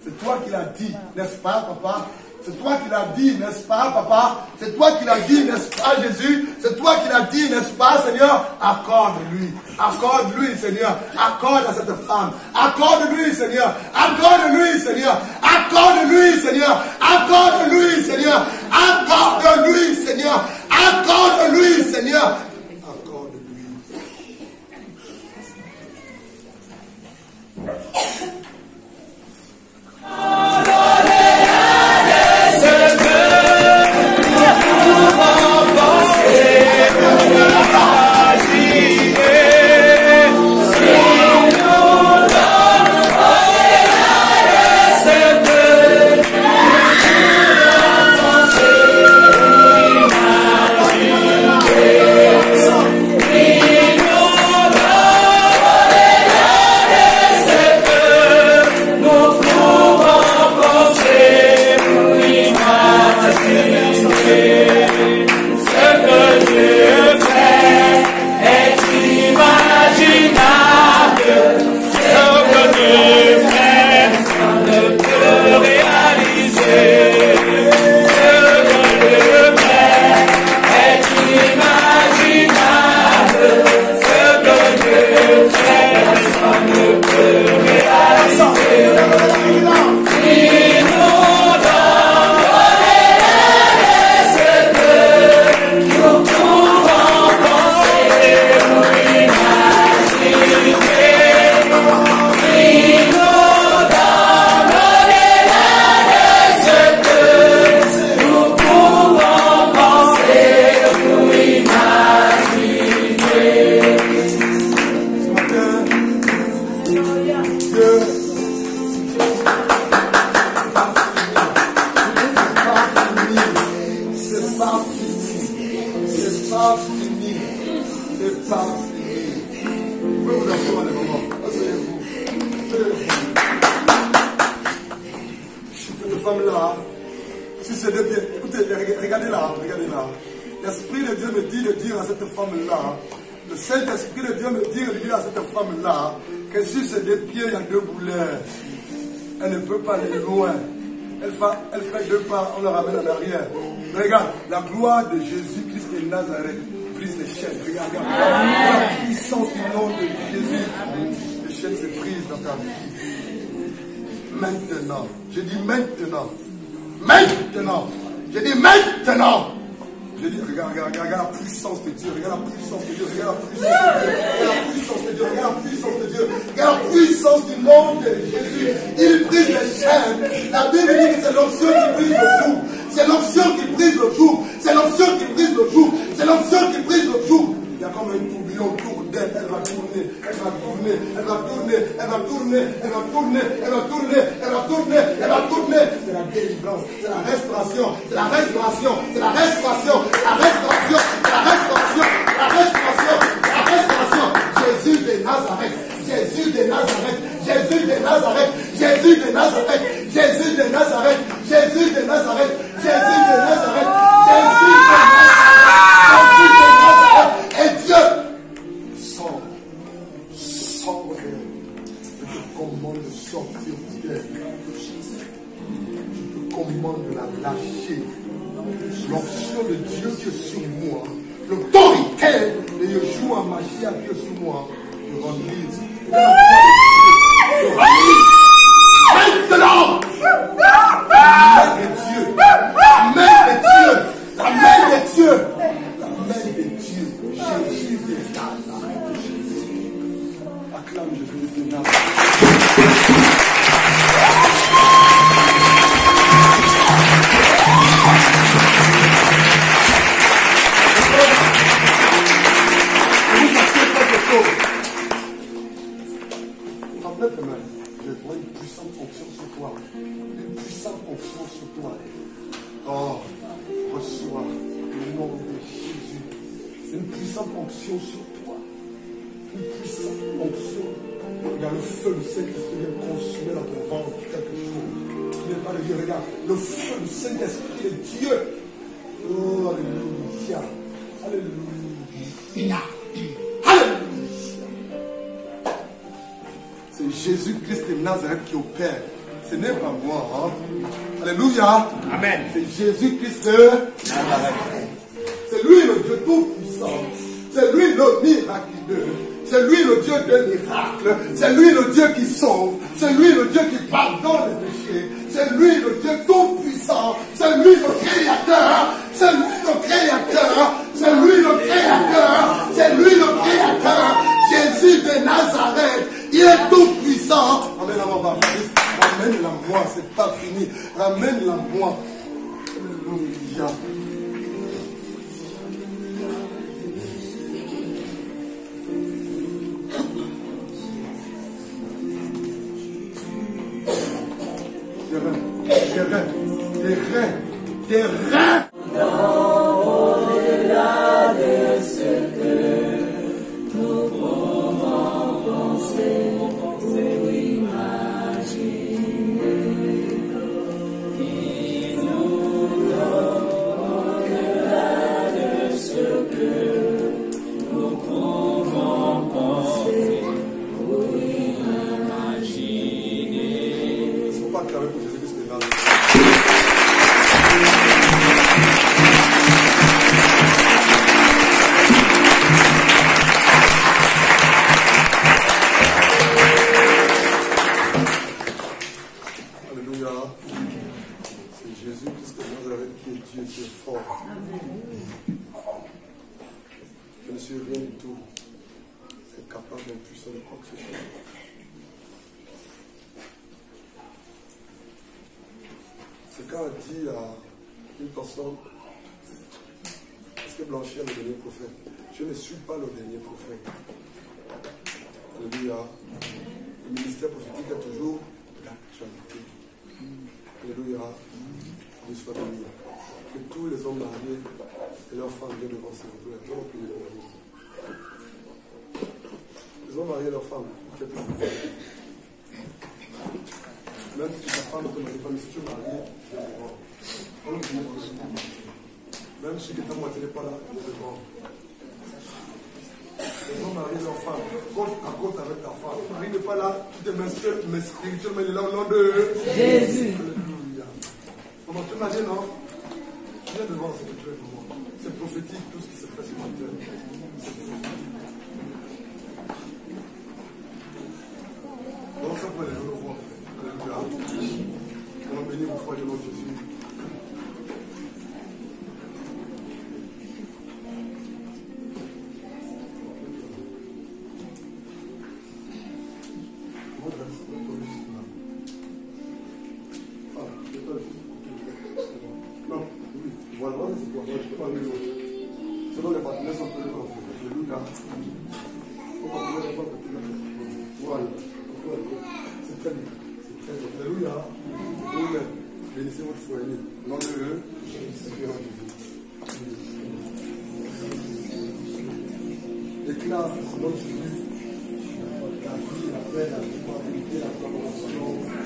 c'est toi qui l'as dit, n'est-ce pas, papa? C'est toi qui l'as dit, n'est-ce pas, papa? C'est toi qui l'as dit, n'est-ce pas, Jésus? C'est toi qui l'as dit, n'est-ce pas, Seigneur? Accorde-lui. Accorde-lui, Seigneur. Accorde à cette femme. Accorde-lui, Seigneur. Accorde-lui, Seigneur. Accorde-lui, Seigneur. Accorde-lui, Seigneur. Accorde-lui, Seigneur. Accorde-lui, Seigneur. Accorde-lui. On le ramène en arrière. Regarde, la gloire de Jésus-Christ de Nazareth brise les chaînes. Regarde, la puissance du nom de Jésus. Les chaînes se brisent dans ta vie. Maintenant, je dis maintenant. Maintenant, je dis maintenant. Je dis, regarde la puissance de Dieu. Regarde la puissance de Dieu. Regarde la puissance de Dieu. Regarde la puissance de Dieu. Regarde la puissance du nom de Jésus. Il brise les chaînes. La Bible dit que c'est l'onction qui brise le joug. C'est l'onction qui brise le joug. C'est l'onction qui brise tourner, elle va tourner, elle va tourner, elle va tourner, elle va tourner. C'est la délivrance, c'est la restauration, c'est la restauration, c'est la restauration, la restauration, la restauration, la restauration, la restauration. Jésus de Nazareth, Jésus de Nazareth, Jésus de Nazareth, Jésus de Nazareth, Jésus de Nazareth, Jésus de Nazareth, Jésus de Nazareth, Jésus de Nazareth, et Dieu sort d'elle. Je te commande de sortir d'elle. Je te commande de la lâcher. L'onction de Dieu qui est sur moi, l'autorité de Yeshua Mashiach qui est sur moi, je rends-lise. Maintenant, la main de Dieu, la main de Dieu, la main de Dieu, la main de Dieu, Jésus de Nazareth. Acclame Jésus de Nazareth. Je vois une puissante onction sur toi. Une puissante onction sur toi. Oh, reçois le nom de Jésus. Une puissante onction sur toi. Une puissante onction. Regarde le feu du Saint-Esprit vient consumer dans ton ventre quelque chose. Il n'est pas de Dieu. Regarde, le feu du Saint-Esprit est Dieu. Oh, alléluia. Alléluia. C'est Jésus-Christ de Nazareth qui opère. Ce n'est pas moi. Hein? Alléluia. Amen. C'est Jésus-Christ de Nazareth. C'est lui le Dieu tout-puissant. C'est lui le miraculeux. C'est lui le Dieu des miracles. C'est lui le Dieu qui sauve. C'est lui le Dieu qui pardonne les péchés. C'est lui le Dieu tout-puissant. C'est lui le Créateur. C'est lui le Créateur. C'est lui le Créateur. C'est lui le Créateur. Jésus de Nazareth. Il est tout puissant. Ramène-la moi, ramène-la moi, c'est pas fini. Ramène-la moi. Alléluia. Des reins. Au-delà de ce que nous pouvons penser ou imaginer, il nous donne au-delà de ce que nous pouvons penser ou imaginer. Il ne faut pas clamer pour Jésus-Christ de Nazareth. Je ne suis rien du tout capable d'impuissant de quoi que ce soit. C'est quand on dit à une personne, est-ce que Blanchie est le dernier prophète? Je ne suis pas le dernier prophète. Alléluia. Le ministère prophétique est toujours d'actualité. Alléluia. Dieu soit béni. Que tous les hommes mariés et leurs femmes viennent devant s'il vous plaît. Nous allons prier pour vous. Les hommes mariés et leurs femmes, même si ta femme ne te marie pas, mais si tu es marié, viens devant. Même si ta moitié n'est pas là, viens devant. Les hommes mariés et leurs femmes, côte à côte avec ta femme. Marie n'est pas là, tu te mets seul, mais spirituellement, il est là au nom de Jésus. Alléluia. Comment tu imagines, non? Viens devant ce que tu es devant. C'est prophétique tout ce qui se fait sur mon terre. C'est prophétique. Donc ça peut aller, je le vois. Alléluia. On bénit vos foi du nom de Jésus. Non, oui, voilà, c'est quoi? Je ne peux pas aller l'autre. Selon les partenaires, on peut le faire. Alléluia. On va pouvoir le faire. Voilà. c'est très bien. C'est très bien. Alléluia. Amen. Bénissez votre foyer. Nom de Dieu. Déclare au nom de Jésus la vie, la paix, la stabilité, la collaboration.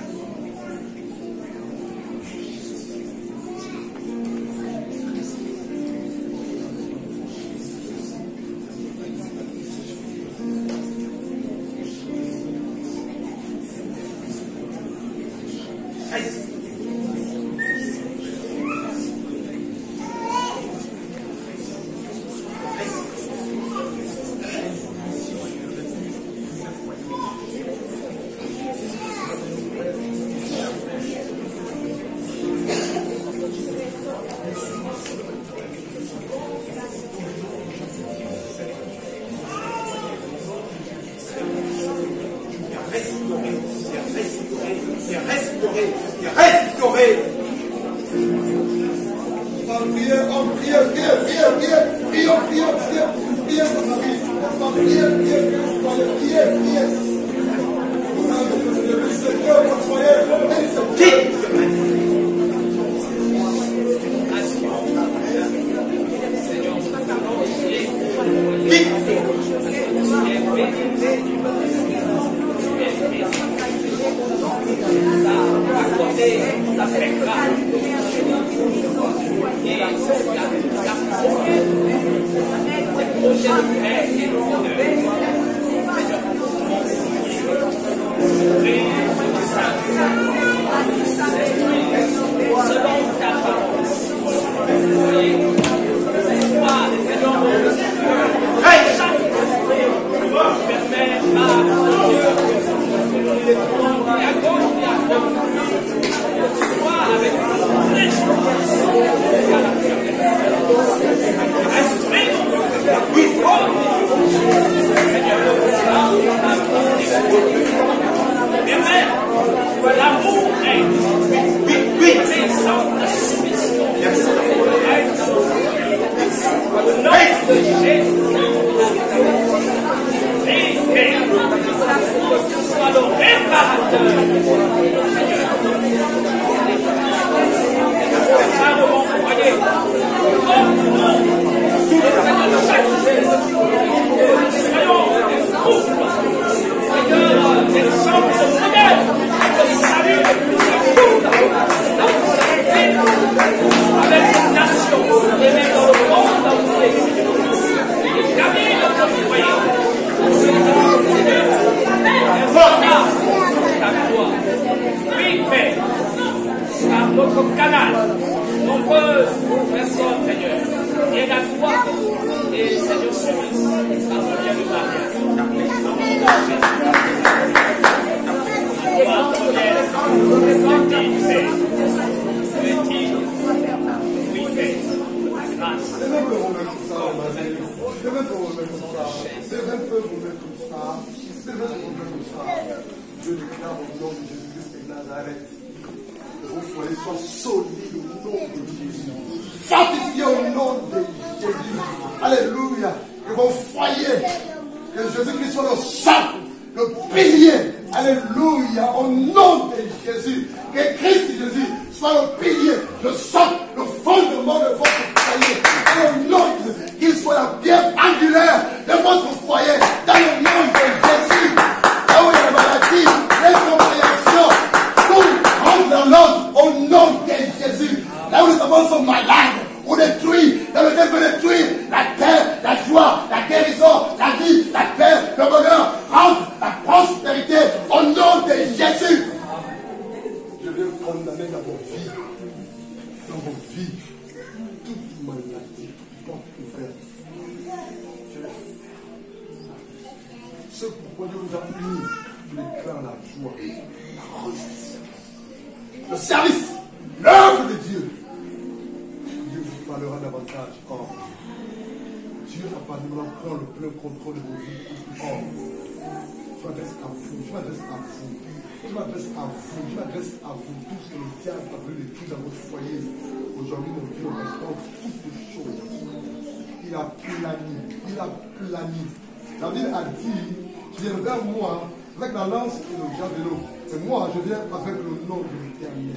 Mais moi, je viens avec le nom de l'Éternel.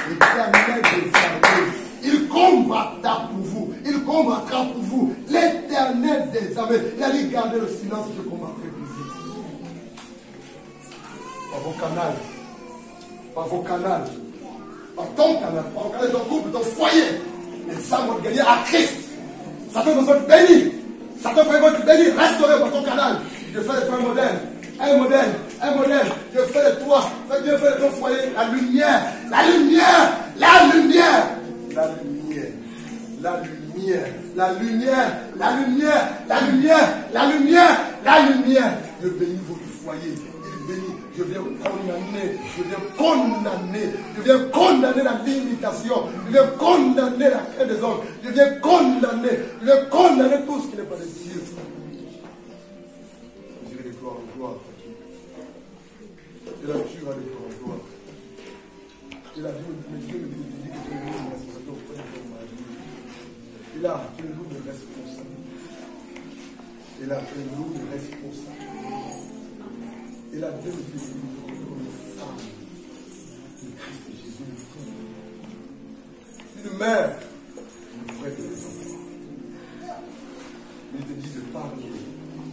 L'Éternel des armées. Il combattra pour vous. Il combattra pour vous. L'Éternel des armées. Il a dit gardez le silence, je combattrai pour vous. Par vos canaux. Par vos canaux. Par ton canal. Par ton canal, ton couple, ton foyer. Les âmes vont gagner à Christ. Ça fait besoin de bénir. Ça te fait votre béni, restauré par ton canal. Je fais de toi un modèle. Un modèle. Un modèle. Je fais de toi. Je fais de ton foyer la lumière. La lumière. La lumière. La lumière. La lumière. La lumière. La lumière. La lumière. La lumière. La lumière. Je bénis votre foyer. Il bénit. Je viens condamner. Je viens condamner. Je viens condamner la limitation. Je viens condamner la crainte des hommes. Je viens condamner. Je viens condamner tout ce qui n'est pas de Dieu. Je dirai de gloire en gloire. Et là, tu vas de gloire en gloire. Et là, Dieu me dit que tu es le responsable. Et là, tu es le responsable. Et là, tu es le responsable. Et là, Dieu me dit comme une femme de Christ Jésus. Une mère prête des enfants. Il te dit de parler.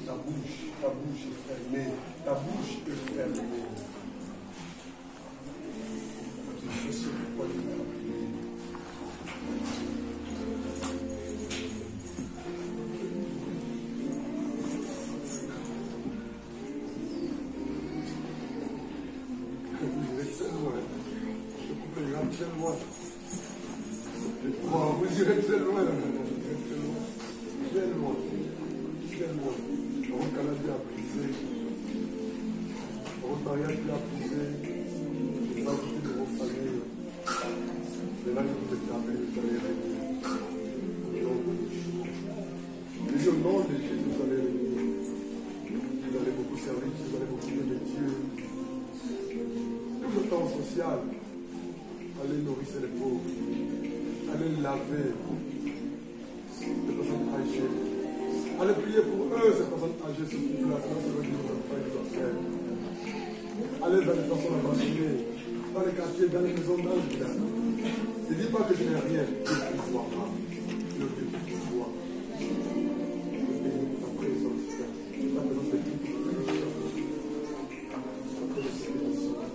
Ta bouche est fermée. Ta bouche est fermée. Tu fais ce pourquoi tu m'as appelé. Très loin. Vous irez très loin. Très loin. Très loin. Votre canadien a brisé. Votre mariage a brisé. Vous avez quitté de vos familles. C'est là que vous êtes appelés, vous allez régner. Et au nom de Jésus, vous allez régner. Vous allez beaucoup servir, vous allez beaucoup aimer Dieu. Tout le temps social. Allez nourrir les pauvres. Allez laver les personnes âgées. Allez prier pour eux, ces personnes âgées, ce couple-là. C'est ce que Dieu doit faire. Allez dans les personnes abandonnées, dans les quartiers, dans les maisons d'âge. Ne dis pas que je n'ai rien. Dieu qui voit pas. Le Dieu qui voit. Je bénis ta présence, Père. Ta présence est plus puissante. Ta présence est puissante.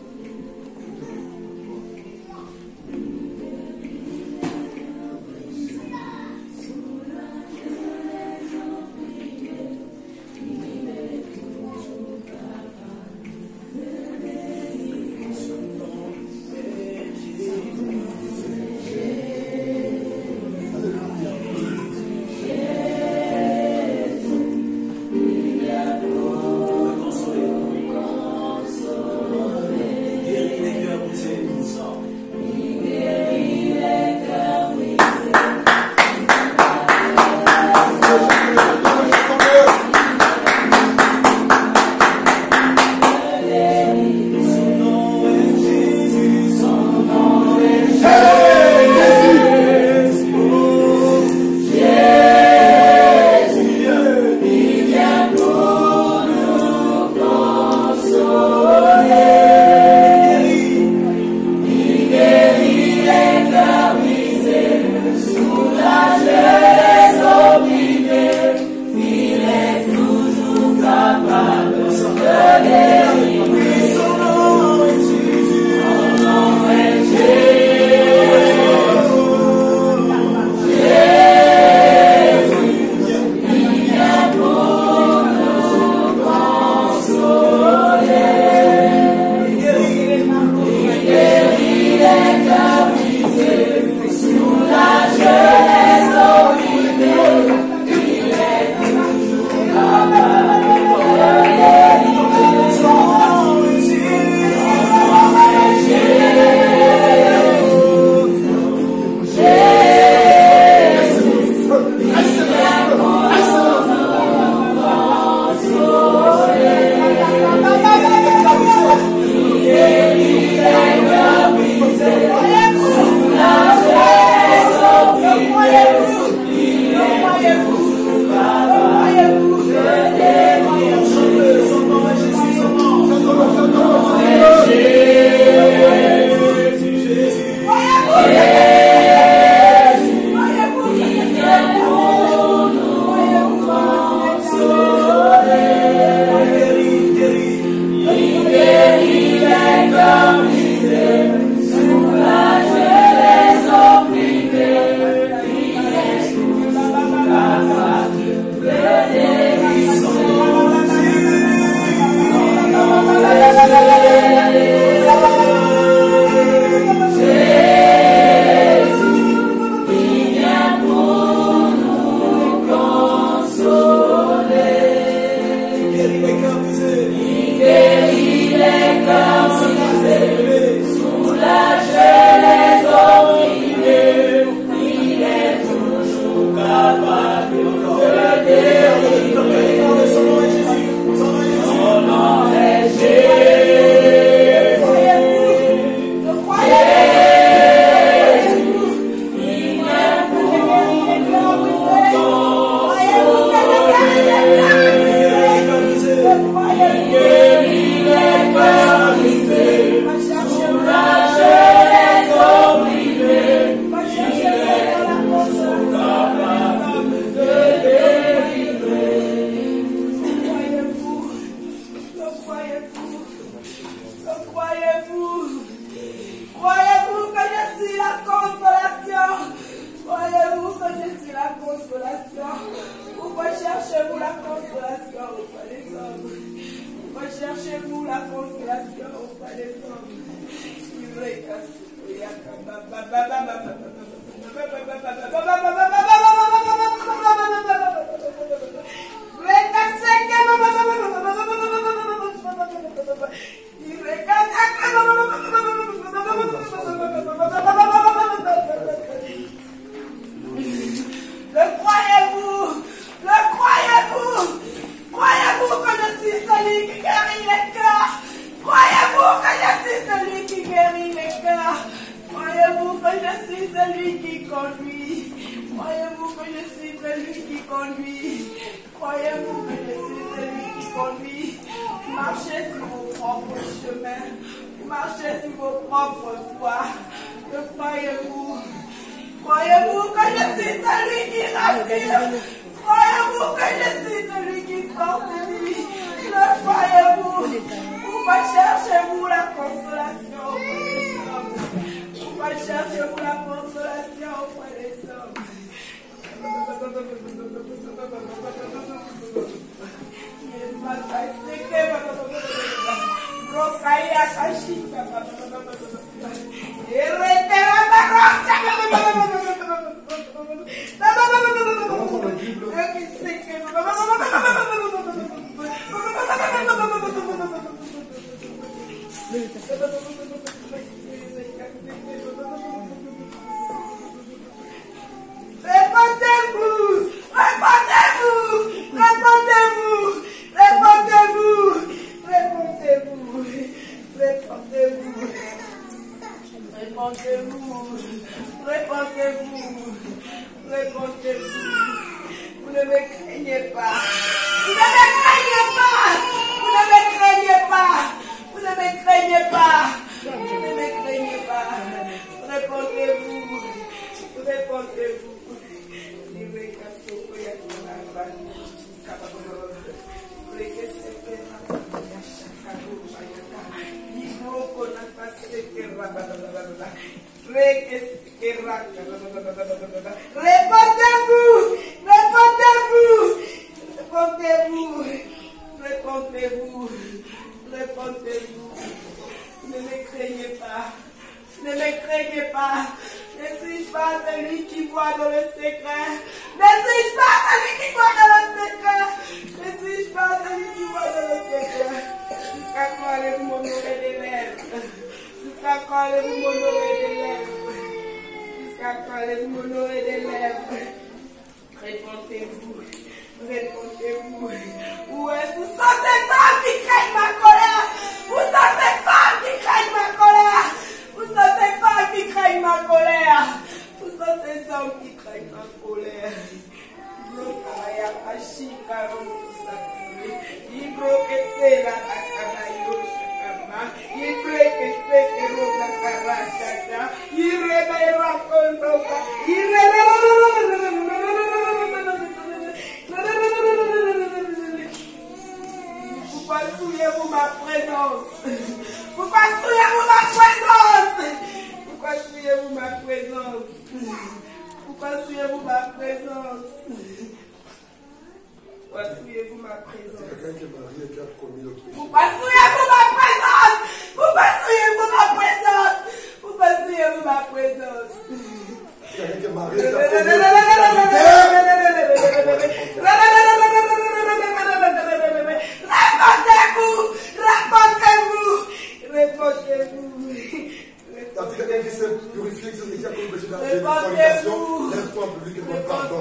Quelqu'un qui s'est purifié, qui s'est déjà comme péché dans la fornication, lève-toi en public et demande pardon.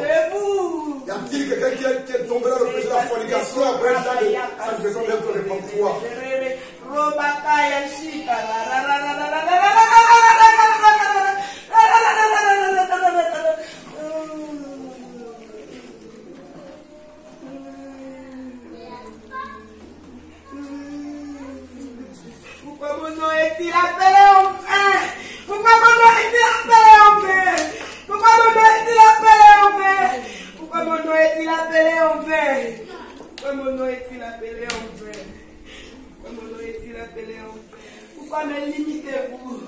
tomber dans le péché de la fornication, après un temps de sanctification, viens te répandre-toi. Pourquoi mon nom est-il appelé en vain? Pourquoi mon nom est-il appelé en vain? Pourquoi mon nom est-il appelé en vain? Pourquoi mon nom est-il appelé en vain? Pourquoi mon nom est-il appelé en vain? Pourquoi mon nom est-il appelé en vain? Pourquoi me limitez-vous?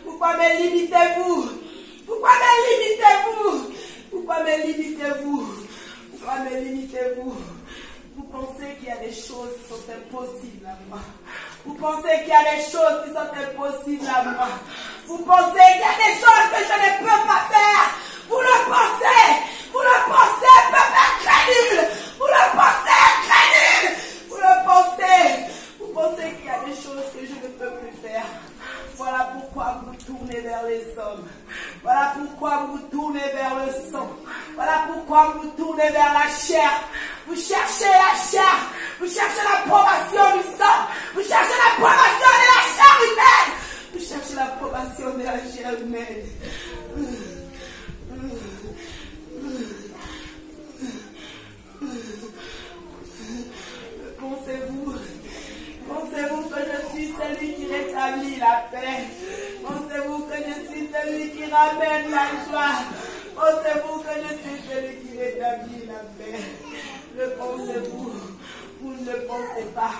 Pourquoi me limitez-vous? Pourquoi me limitez-vous? Pourquoi me limitez-vous? Pourquoi me limitez-vous? Vous pensez qu'il y a des choses qui sont impossibles à moi. Vous pensez qu'il y a des choses qui sont impossibles à moi. Vous pensez qu'il y a des choses que je ne peux pas faire. Vous le pensez. Vous le pensez, peuple incrédule. Vous le pensez, incrédule. Vous le pensez. Vous pensez qu'il y a des choses que je ne peux plus faire. Voilà pourquoi vous vous tournez vers les hommes. Voilà pourquoi vous vous tournez vers le sang. Voilà pourquoi vous vous tournez vers la chair. Vous cherchez la chair. Vous cherchez l'approbation du sang. Vous cherchez l'approbation de la chair humaine. Vous cherchez l'approbation de la chair humaine. Pensez-vous que je suis celui qui rétablit la paix? Pensez-vous que je suis celui qui ramène la joie? Pensez-vous que je suis celui qui rétablit la paix? Le pensez-vous? Vous ne le pensez pas.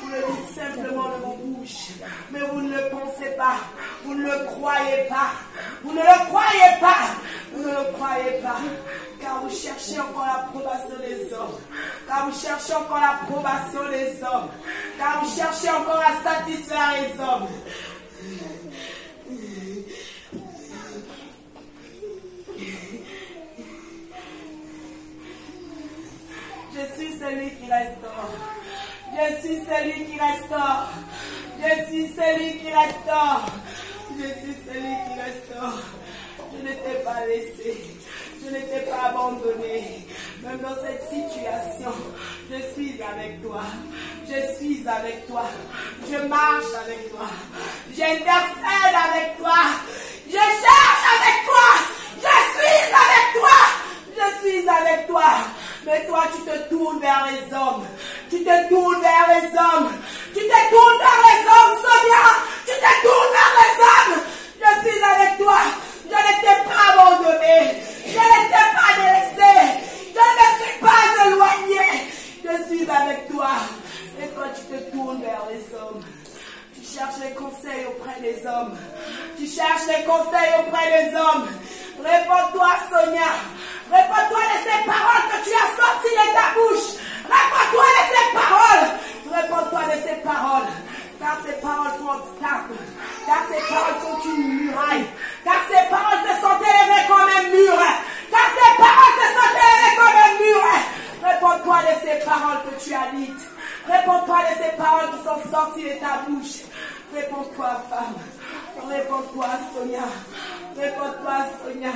Vous le dites simplement de vos bouches. Mais vous ne le pensez pas. Vous ne le croyez pas. Vous ne le croyez pas. Vous ne le croyez pas. Car vous cherchez encore l'approbation des hommes. Car vous cherchez encore l'approbation des hommes. Car vous cherchez encore à satisfaire les hommes. Je suis celui qui restaure. Je suis celui qui restaure. Je suis celui qui restaure. Je suis celui qui restaure. Je ne t'ai pas laissé. Je ne t'ai pas abandonné. Même dans cette situation, je suis avec toi. Je suis avec toi. Je marche avec toi. J'intercède avec toi. Je cherche avec toi. Je suis avec toi. Je suis avec toi. Mais toi, tu te tournes vers les hommes. Tu te tournes vers les hommes. Tu te tournes vers les hommes, Sonia. Tu te tournes vers les hommes. Je suis avec toi. Je ne t'ai pas abandonné. Je ne t'ai pas délaissé. Je ne me suis pas éloigné. Je suis avec toi. Et toi, tu te tournes vers les hommes. Tu cherches les conseils auprès des hommes. Tu cherches les conseils auprès des hommes. Réponds-toi, Sonia. Réponds-toi de ces paroles que tu as sorties de ta bouche. Réponds-toi de ces paroles. Réponds-toi de ces paroles. Car ces paroles sont obstacles. Car ces paroles sont une muraille. Car ces paroles se sont élevées comme un mur. Car ces paroles se sont élevées comme un mur. Réponds-toi de ces paroles que tu as dites. Réponds-toi de ces paroles qui sont sorties de ta bouche. Réponds-toi, femme. Réponds-toi, Sonia. Réponds-toi, Sonia.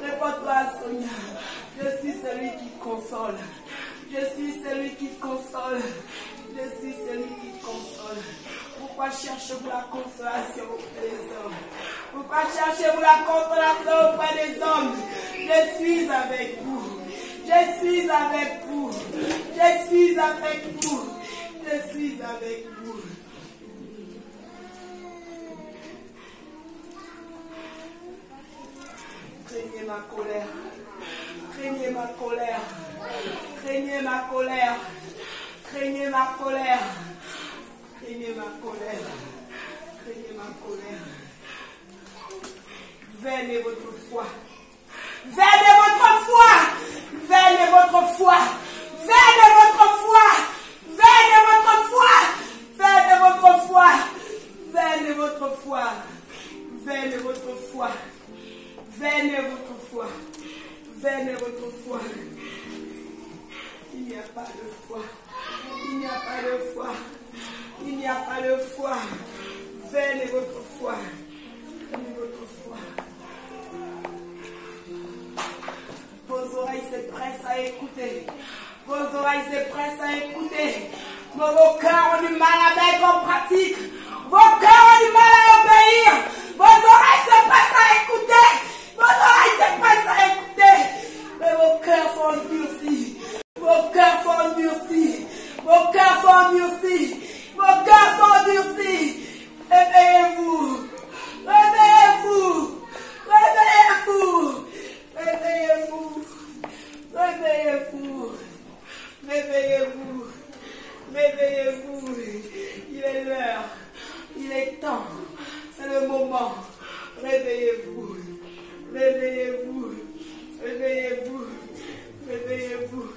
Réponds-toi, Sonia. Je suis celui qui te console. Je suis celui qui te console. Je suis celui qui te console. Pourquoi cherchez-vous la consolation auprès des hommes? Pourquoi cherchez-vous la consolation auprès des hommes? Je suis avec vous. Je suis avec vous. Je suis avec vous. Je suis avec vous. Craignez ma colère. Craignez ma colère. Craignez ma colère. Craignez ma colère. Craignez ma colère. Craignez ma colère. Venez votre foi. Venez votre foi. Venez votre foi. Venez votre foi. Venez votre foi. Venez votre foi. Venez votre foi. Venez votre foi. Venez votre foi. Venez votre foi. Il n'y a pas de foi. Il n'y a pas de foi. Il n'y a pas de foi. Venez votre foi. Venez votre foi. Vos oreilles se pressent à écouter. Vos oreilles se pressent à écouter. Mais vos cœurs ont du mal à mettre en pratique. Vos cœurs ont du mal à obéir. Vos oreilles se pressent à écouter. Vos oreilles se pressent à écouter. Mais vos cœurs sont endurcis. Vos cœurs sont endurcis. Vos cœurs sont endurcis. Vos cœurs sont endurcis. Réveillez-vous. Réveillez-vous. Réveillez-vous. Réveillez-vous. Réveillez-vous. Réveillez-vous. Réveillez-vous. Il est l'heure. Il est temps. C'est le moment. Réveillez-vous. Réveillez-vous. Réveillez-vous. Réveillez-vous.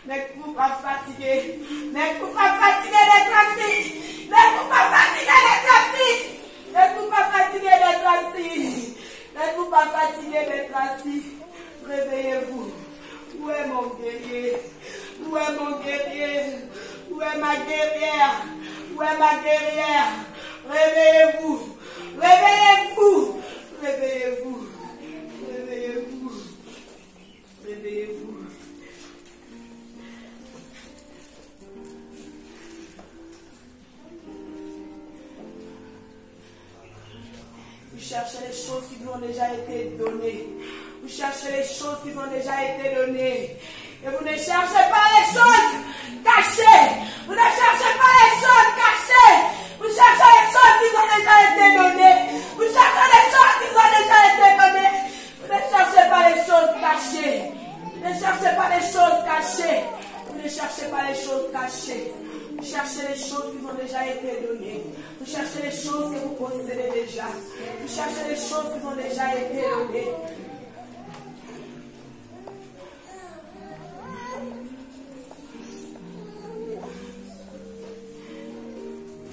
N'êtes-vous pas fatigué? N'êtes-vous pas fatigué d'être assis? N'êtes-vous pas fatigué d'être assis? N'êtes-vous pas fatigué d'être assis? N'êtes-vous pas fatigué d'être assis? Réveillez-vous. Où est mon guerrier? Où est mon guerrier? Où est ma guerrière? Où est ma guerrière? Réveillez-vous. Réveillez-vous. Réveillez-vous. Réveillez-vous. Réveillez-vous. Vous cherchez les choses qui vous ont déjà été données. Vous cherchez les choses qui vous ont déjà été données. Et vous ne cherchez pas les choses cachées. Vous ne cherchez pas les choses cachées. Vous cherchez les choses qui vous ont déjà été données. Vous cherchez les choses qui vous ont déjà été données. Vous ne cherchez pas les choses cachées. Vous ne cherchez pas les choses cachées. Vous ne cherchez pas les choses cachées. Vous cherchez les choses qui vous ont déjà été données. Vous cherchez les choses que vous possédez déjà. Vous cherchez les choses qui vous ont déjà été données.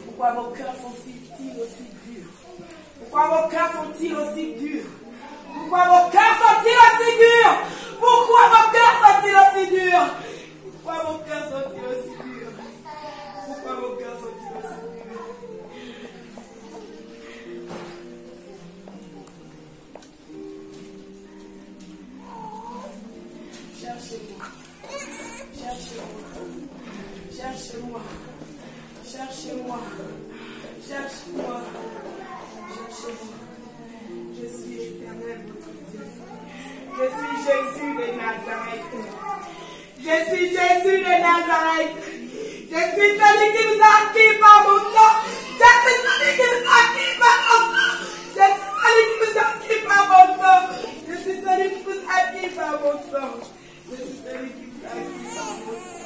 Pourquoi vos cœurs sont-ils aussi durs? Pourquoi vos cœurs sont-ils aussi durs? Pourquoi vos cœurs sont-ils aussi durs? Pourquoi vos cœurs sont-ils aussi durs? Pourquoi vos cœurs sont-ils aussi durs? Pourquoi vos cœurs sont-ils aussi durs? Cherchez-moi. Cherchez-moi. Cherchez-moi. Cherchez-moi. Cherchez-moi. Cherchez-moi. Je suis l'Éternel, votre Dieu. Je suis Jésus de Nazareth. Je suis Jésus de Nazareth. Je suis celui qui vous a acquis par mon sang. Je suis celui qui vous a acquis par mon sang. Je suis celui qui vous a acquis par mon sang. Je suis celui qui vous a acquis par mon sang. Je suis celui qui vous a acquis par mon sang.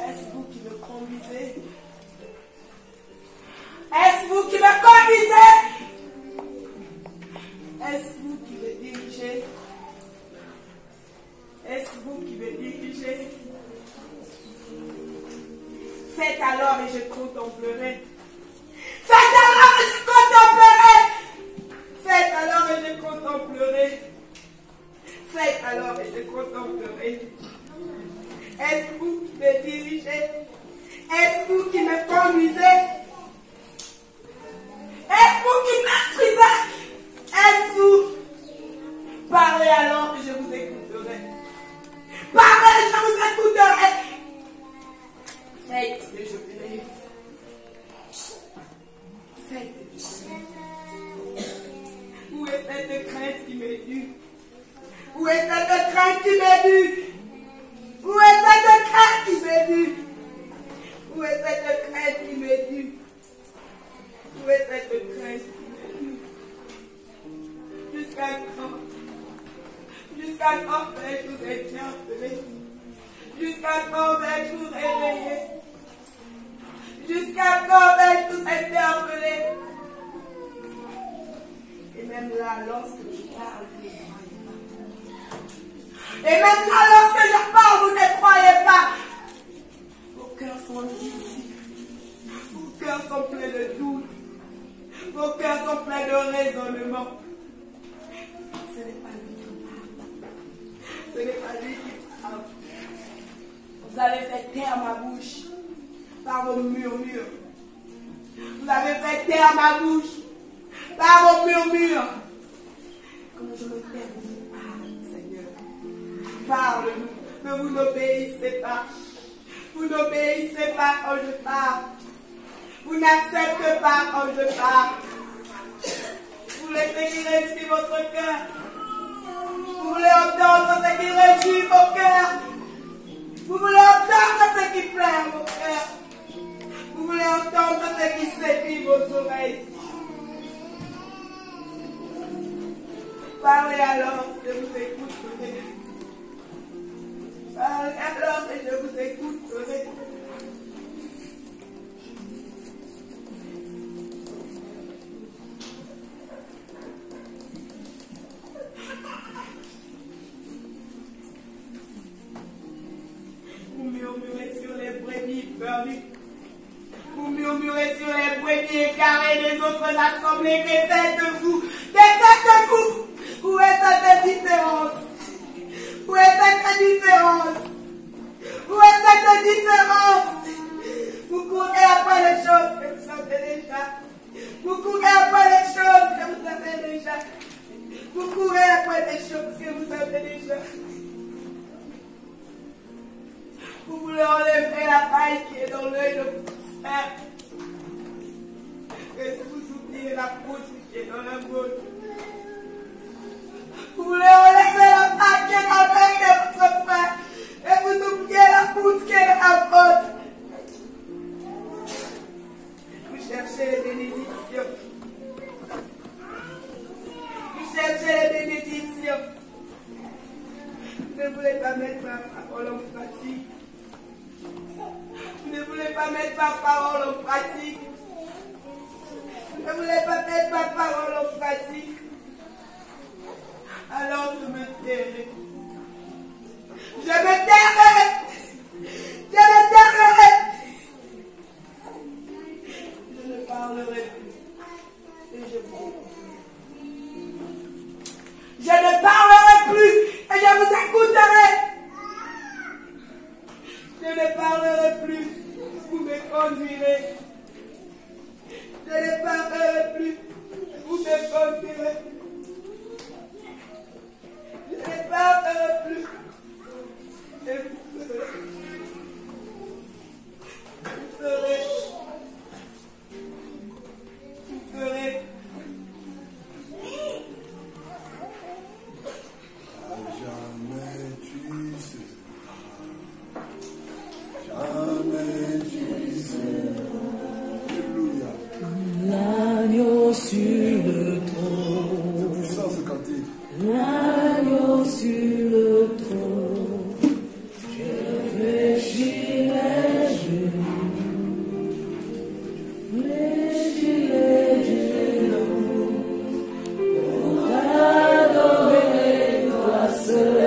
Est-ce vous qui me conduisez? Est-ce vous qui me conduisez? Est-ce vous qui me dirigez? Est-ce vous qui me dirigez? Faites alors et je contemplerai. Faites alors et je contemplerai. Faites alors et je contemplerai. Faites alors et je contemplerai. Est-ce vous qui me dirigez? Est-ce vous qui me conduisez? Est-ce vous qui m'instruisez? Est-ce vous? Parlez alors et je vous écouterai. Parlez et je vous écouterai. Faites et je verrai. Faites et je verrai. Où est cette crainte qui m'est due? Où est cette crainte qui m'est due? Où est cette crainte qui m'est due? Où est cette crainte qui m'est due? Où est cette crainte qui m'est due? Jusqu'à quand? Jusqu'à quand vais-je vous interpeller? Jusqu'à quand vais-je vous réveiller? Jusqu'à quand vais-je vous interpeller? Et même là, lorsque je parle, vous ne croyez pas. Et même là, lorsque je parle, vous ne croyez pas. Vos cœurs sont difficiles. Vos cœurs sont pleins de doute. Vos cœurs sont pleins de raisonnement. Ce n'est pas lui qui parle. Ce n'est pas lui qui parle. Vous avez fait taire ma bouche par vos murmures. Vous avez fait taire ma bouche par vos murmures. Quand je me perds, parle, Seigneur. Parle-nous, mais vous n'obéissez pas. Vous n'obéissez pas quand je parle. Vous n'acceptez pas quand je parle. Vous laissez qu'il réjouit votre cœur. Vous voulez entendre ce qui réjouit vos cœurs. Vous voulez entendre ce qui plaît à vos cœurs. Vous voulez entendre ce qui séduit vos oreilles. Parlez alors, je vous écouterai. Parlez alors et je vous écouterai. Vous murmurez sur les brebis perdues. Vous murmurez sur les brebis égarées des autres assemblées. Que faites-vous? Que faites-vous? Où est cette différence? Où est cette différence? Où est cette différence? Vous courez après les choses que vous savez déjà. Vous courez après les choses que vous savez déjà. Vous courez après les choses que vous savez déjà. Vous voulez enlever la paille qui est dans l'œil de votre frère. Et vous oubliez la poutre qui est dans la vôtre. Vous voulez enlever la paille qui est dans l'œil de votre frère. Et vous oubliez la poutre qui est dans la vôtre. Vous cherchez les bénédictions. Vous cherchez les bénédictions. Vous ne voulez pas mettre ma parole en pratique. Vous ne voulez pas mettre ma parole en pratique. Vous ne voulez pas mettre ma parole en pratique. Alors je me tairai. Je me tairai. Je me tairai. Je ne parlerai plus. Et je vous écouterai. Je ne parlerai plus et je vous écouterai. Je ne parlerai plus, vous me conduirez. Je ne parlerai plus, vous me conduirez. Je ne parlerai plus, et vous ferez. Vous ferez. Vous ferez. Jamais tu seras. Jamais tu seras. Alléluia. L'agneau sur le trône. Puissance ce cantique. L'agneau sur le trône. Je fléchis les genoux. Fléchis les genoux. Pour t'adorer toi seul.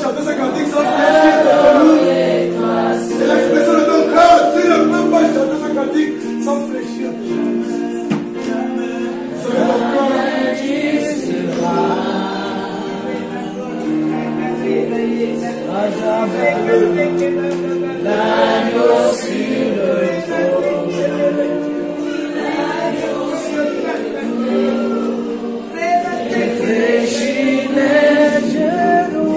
Chanter ce cantique sans fléchir tes genoux. C'est l'expression de ton cœur. Tu ne peux pas chanter ce cantique sans fléchir tes genoux. C'est ton cœur. L'agneau sur le trône. Fléchis les genoux.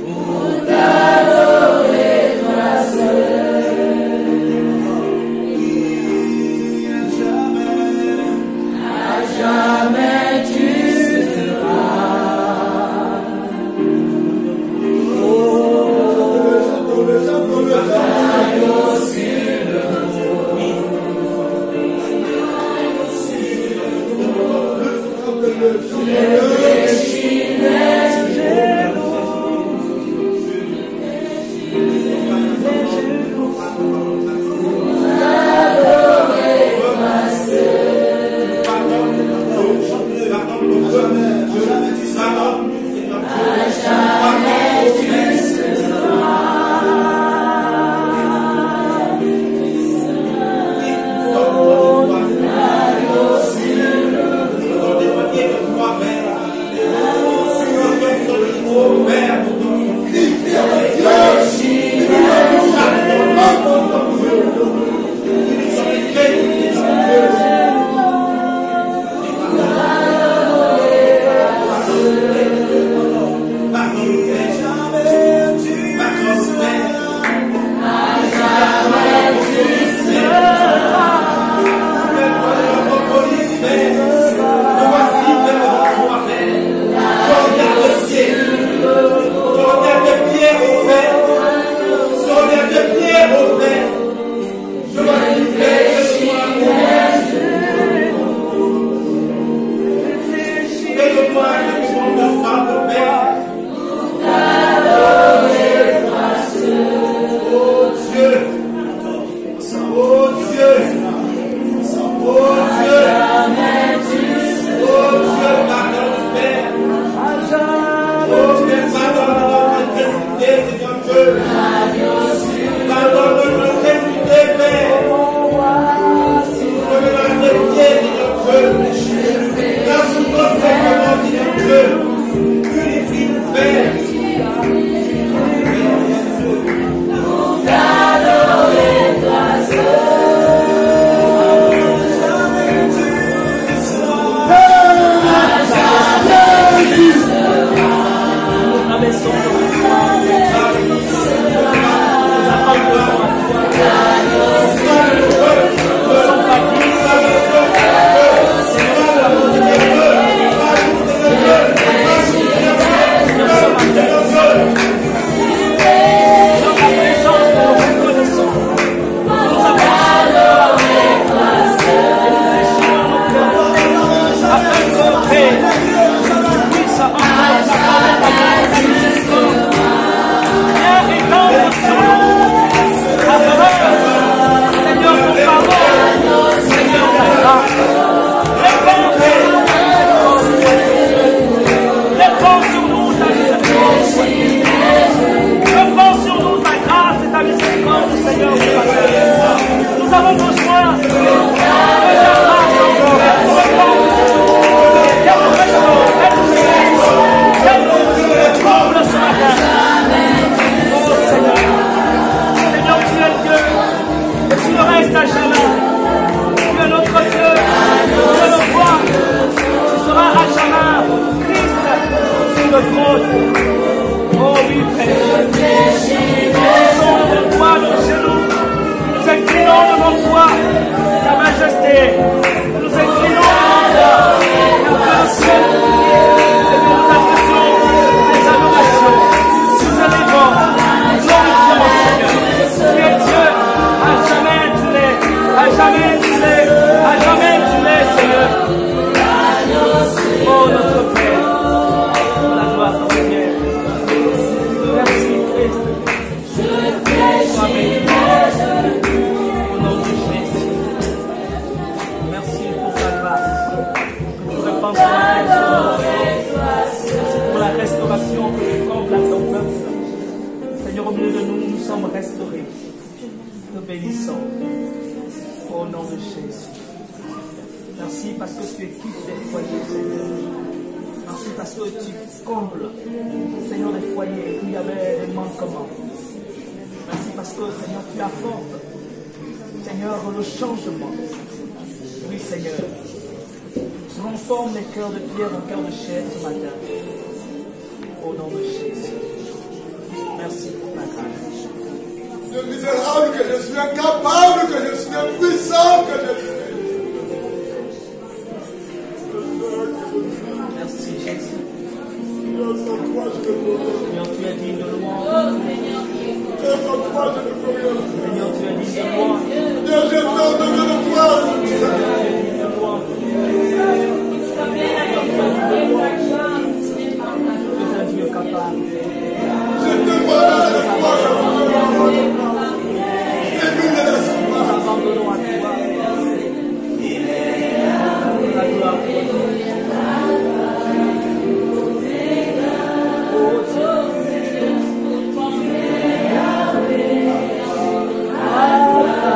Pour t'adorer toi seul. À jamais tu seras. L'agneau sur le trône. Fléchis les genoux. Ah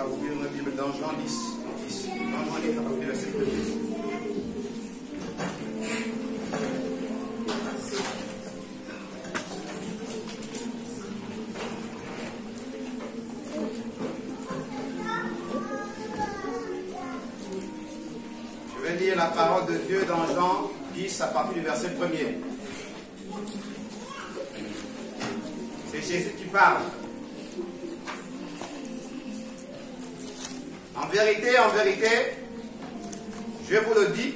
va ouvrir notre Bible dans Jean 10. Dans Jean 10, on va ouvrir le verset 1. Je vais lire la parole de Dieu dans Jean 10 à partir du verset 1er. C'est Jésus qui parle. En vérité, je vous le dis,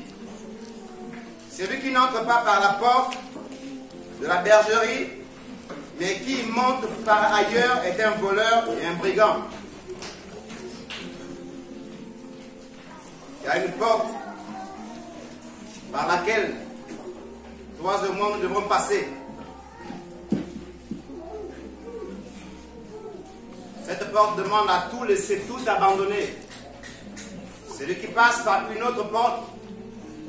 celui qui n'entre pas par la porte de la bergerie, mais qui monte par ailleurs est un voleur et un brigand. Il y a une porte par laquelle toi et moi nous devrons passer. Cette porte demande à tout laisser, tout abandonner. Celui qui passe par une autre porte,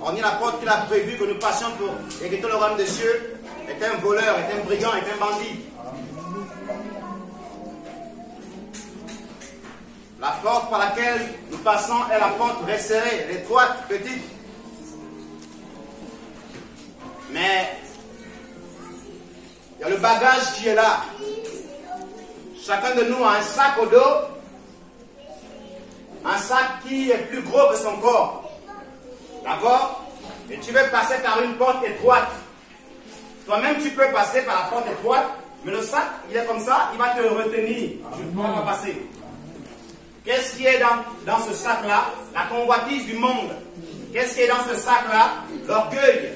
hormis la porte qu'il a prévue que nous passions pour hériter le royaume des cieux, est un voleur, est un brigand, est un bandit. La porte par laquelle nous passons est la porte resserrée, étroite, petite. Mais il y a le bagage qui est là. Chacun de nous a un sac au dos, un sac qui est plus gros que son corps. D'accord? Et tu veux passer par une porte étroite. Toi-même, tu peux passer par la porte étroite, mais le sac, il est comme ça, il va te retenir. Tu ne pourras pas passer. Qu'est-ce qui est dans ce sac-là? La convoitise du monde. Qu'est-ce qui est dans ce sac-là? L'orgueil.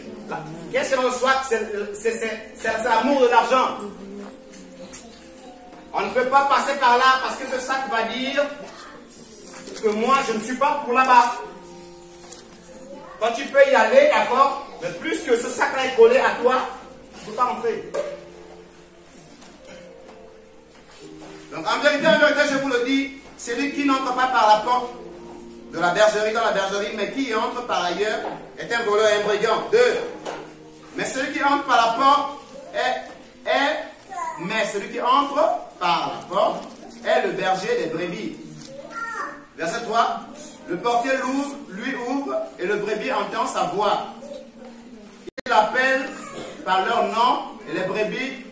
Qu'est-ce qui est dans le sac? C'est l'amour de l'argent. On ne peut pas passer par là parce que ce sac va dire que moi je ne suis pas pour là-bas. Quand tu peux y aller, d'accord, mais plus que ce sac-là est collé à toi, tu ne peux pas rentrer. Donc en vérité, je vous le dis, celui qui n'entre pas par la porte de la bergerie dans la bergerie, mais qui entre par ailleurs, est un voleur et un brigand. 2. Mais celui qui entre par la porte mais celui qui entre par la porte est le berger des brebis. Verset 3. Le portier lui ouvre et le brebis entend sa voix. Il appelle par leur nom et les brebis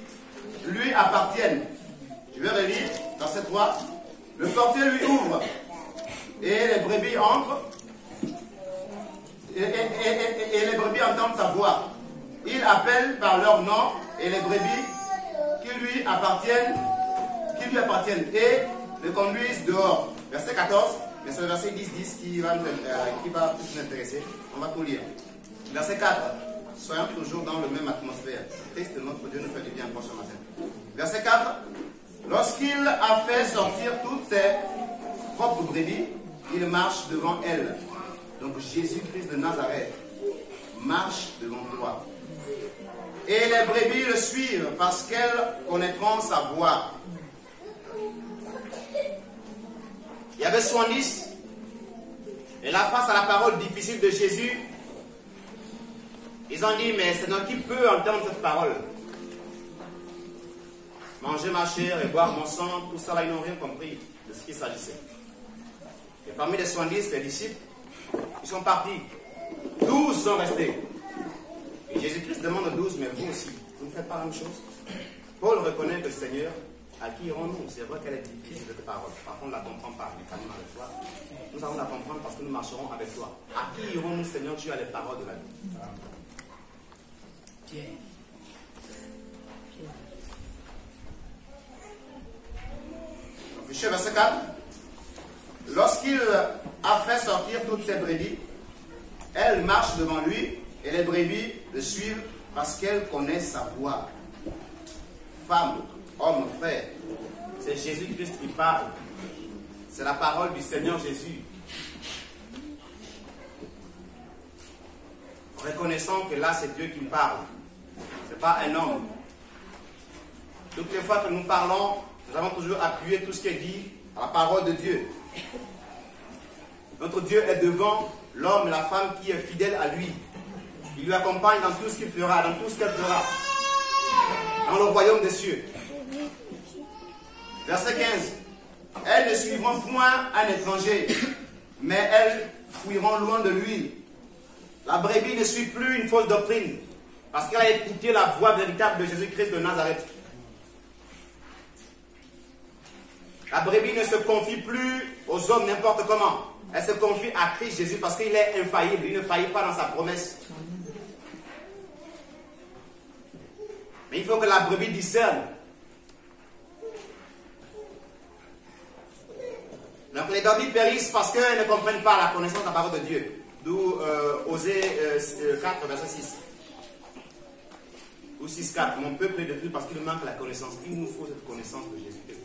lui appartiennent. Je vais relire. Verset 3. Le portier lui ouvre et les brebis entrent et les brebis entendent sa voix. Il appelle par leur nom et les brebis qui lui appartiennent et le conduisent dehors. Verset 14, mais c'est le verset 10 qui va plus nous intéresser. On va tout lire. Verset 4, soyons toujours dans la même atmosphère. Christ, notre Dieu, nous fait du bien encore ce matin. Verset 4, lorsqu'il a fait sortir toutes ses propres brebis, il marche devant elles. Donc Jésus-Christ de Nazareth marche devant toi. Et les brebis le suivent parce qu'elles connaîtront sa voix. Il y avait 70. Et là, face à la parole difficile de Jésus, ils ont dit, mais c'est nous qui peut entendre cette parole. Manger ma chair et boire mon sang, tout ça là, ils n'ont rien compris de ce qu'il s'agissait. Et parmi les 70, les disciples, ils sont partis. 12 sont restés. Et Jésus-Christ demande aux 12, mais vous aussi, vous ne faites pas la même chose. Paul reconnaît que le Seigneur, à qui irons-nous? C'est vrai qu'elle est difficile cette parole. Par contre, on ne la comprend pas, mécaniquement avec toi. Nous allons la comprendre parce que nous marcherons avec toi. À qui irons-nous, Seigneur? Tu as les paroles de la vie. Verset 4. Lorsqu'il a fait sortir toutes ses brebis, elles marchent devant lui et les brebis le suivent parce qu'elles connaissent sa voix. Femme, homme, frère, c'est Jésus-Christ qui parle. C'est la parole du Seigneur Jésus. Reconnaissons que là, c'est Dieu qui parle. Ce n'est pas un homme. Toutes les fois que nous parlons, nous avons toujours appuyé tout ce qui est dit à la parole de Dieu. Notre Dieu est devant l'homme et la femme qui est fidèle à lui. Il lui accompagne dans tout ce qu'il fera, dans tout ce qu'elle fera. Dans le royaume des cieux. Verset 15. Elles ne suivront point un étranger, mais elles fuiront loin de lui. La brebis ne suit plus une fausse doctrine, parce qu'elle a écouté la voix véritable de Jésus-Christ de Nazareth. La brebis ne se confie plus aux hommes n'importe comment. Elle se confie à Christ Jésus parce qu'il est infaillible. Il ne faillit pas dans sa promesse. Mais il faut que la brebis discerne. Donc les brebis périssent parce qu'elles ne comprennent pas la connaissance de la parole de Dieu. D'où Osée 4, verset 6. Ou 6, 4. Mon peuple est détruit parce qu'il manque la connaissance. Il nous faut cette connaissance de Jésus-Christ.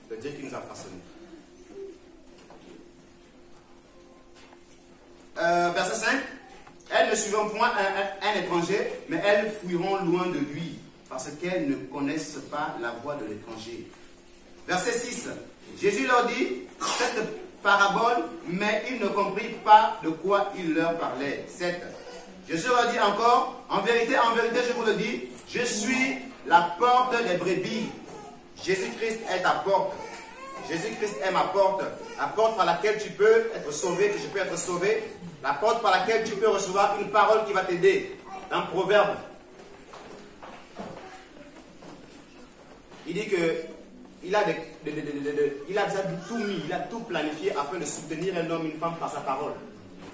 De Dieu qui nous a façonnés. Verset 5. Elles ne suivront point un étranger, mais elles fuiront loin de lui, parce qu'elles ne connaissent pas la voix de l'étranger. Verset 6. Jésus leur dit cette parabole, mais ils ne comprirent pas de quoi il leur parlait. 7. Jésus leur dit encore, en vérité, je vous le dis, je suis la porte des brebis. Jésus-Christ est ta porte. Jésus-Christ est ma porte. La porte par laquelle tu peux être sauvé, que je peux être sauvé. La porte par laquelle tu peux recevoir une parole qui va t'aider. Dans Proverbe, il dit que il a déjà tout mis, il a tout planifié afin de soutenir un homme, une femme par sa parole.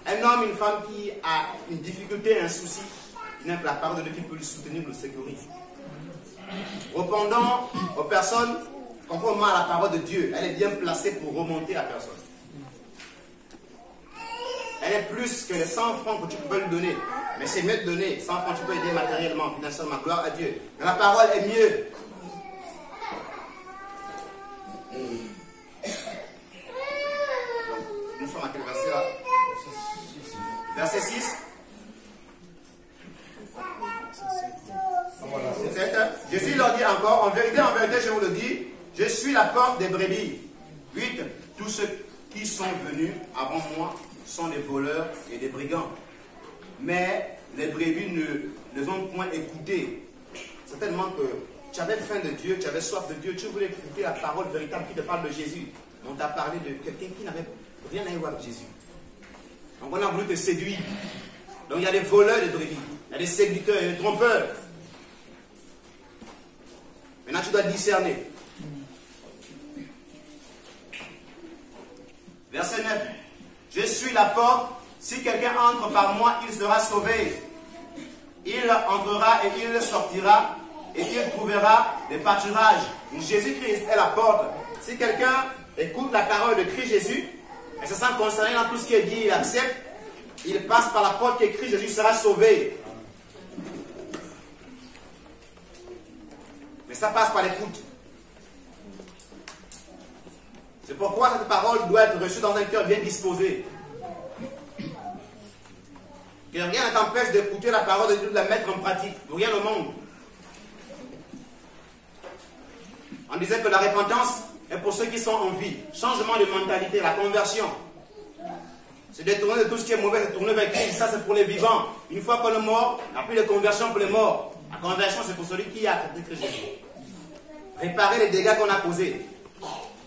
Un homme, une femme qui a une difficulté, un souci, il n'a que la parole de Dieu qui peut le soutenir, le sécuriser. Répondant aux personnes conformément à la parole de Dieu, elle est bien placée pour remonter la personne. Elle est plus que les 100 francs que tu peux lui donner. Mais c'est mieux de donner. 100 francs, tu peux aider matériellement, financièrement. Gloire à Dieu. Mais la parole est mieux. Nous sommes à quel verset là? Verset 6. Jésus leur dit encore, en vérité, je vous le dis, je suis la porte des brebis. 8. Tous ceux qui sont venus avant moi sont des voleurs et des brigands. Mais les brebis ne les ont point écoutés. Certainement que tu avais faim de Dieu, tu avais soif de Dieu, tu voulais écouter la parole véritable qui te parle de Jésus. On t'a parlé de quelqu'un qui n'avait rien à voir avec Jésus. Donc on a voulu te séduire. Donc il y a des voleurs de brebis, il y a des séducteurs, il y a des trompeurs. Maintenant tu dois discerner. Verset 9. Je suis la porte. Si quelqu'un entre par moi, il sera sauvé. Il entrera et il sortira et il trouvera des pâturages. Jésus-Christ est la porte. Si quelqu'un écoute la parole de Christ Jésus et se sent concerné dans tout ce qui est dit, il accepte, il passe par la porte qui est Christ Jésus, sera sauvé. Mais ça passe par l'écoute. C'est pourquoi cette parole doit être reçue dans un cœur bien disposé. Que rien ne t'empêche d'écouter la parole de Dieu, de la mettre en pratique. Pour rien au monde. On disait que la repentance est pour ceux qui sont en vie. Changement de mentalité, la conversion. Se détourner de tout ce qui est mauvais, se tourner vers Christ, ça c'est pour les vivants. Une fois qu'on est mort, il n'y a plus de conversion pour les morts. La conversion c'est pour celui qui a accepté Christ Jésus. Réparer les dégâts qu'on a causés.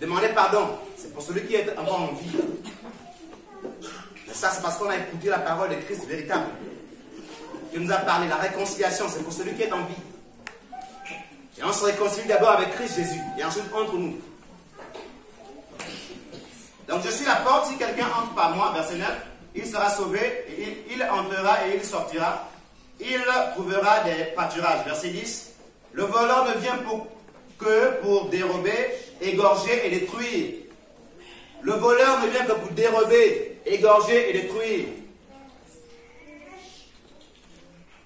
Demander pardon, c'est pour celui qui est encore en vie. Et ça, c'est parce qu'on a écouté la parole de Christ véritable. Qui nous a parlé. La réconciliation, c'est pour celui qui est en vie. Et on se réconcilie d'abord avec Christ Jésus. Et ensuite entre nous. Donc je suis la porte. Si quelqu'un entre par moi, verset 9, il sera sauvé. Et il entrera et il sortira. Il trouvera des pâturages. Verset 10. Le voleur ne vient que pour dérober, égorger et détruire. Le voleur ne vient que pour dérober, égorger et détruire.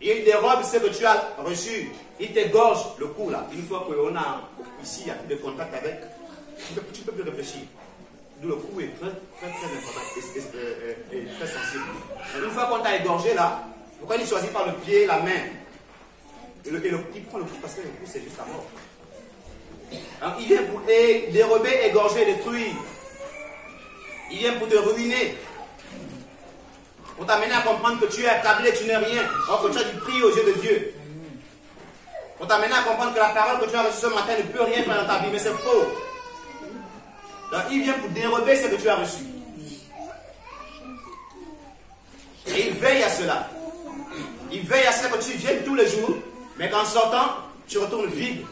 Il dérobe ce que tu as reçu. Il t'égorge le cou là. Une fois qu'on a ici de contact avec, tu ne peux plus réfléchir. D'où le cou est très important et très sensible. Et une fois qu'on t'a égorgé là, pourquoi il choisit par le pied, la main il prend le cou parce que le cou c'est juste la mort. Donc il vient pour dérober, égorger, détruire. Il vient pour te ruiner. Pour t'amener à comprendre que tu es accablé, tu n'es rien. Alors que tu as du prix aux yeux de Dieu. Pour t'amener à comprendre que la parole que tu as reçue ce matin ne peut rien faire dans ta vie, mais c'est faux. Donc il vient pour dérober ce que tu as reçu. Et il veille à cela. Il veille à ce que tu viennes tous les jours, mais qu'en sortant, tu retournes vide.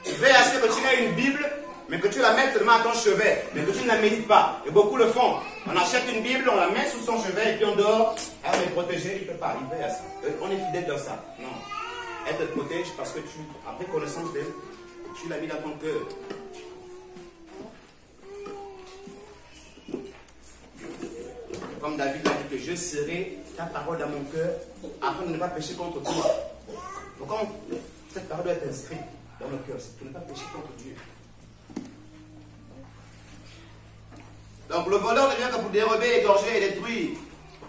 Il veille à ce que tu aies une Bible, mais que tu la mettes seulement à ton chevet, mais que tu ne la médites pas. Et beaucoup le font. On achète une Bible, on la met sous son chevet, et puis on dort. Ah, on est protégé, il ne peut pas. Il veille à ça. On est fidèle dans ça. Non. Elle te protège parce que tu as pris connaissance d'elle, tu l'as mis dans ton cœur. Comme David l'a dit, que je serai ta parole dans mon cœur afin de ne pas pécher contre toi. Donc cette parole doit être inscrite dans nos cœurs, c'est pour ne pas pécher contre Dieu. Donc le voleur ne vient que pour dérober, égorger et détruire.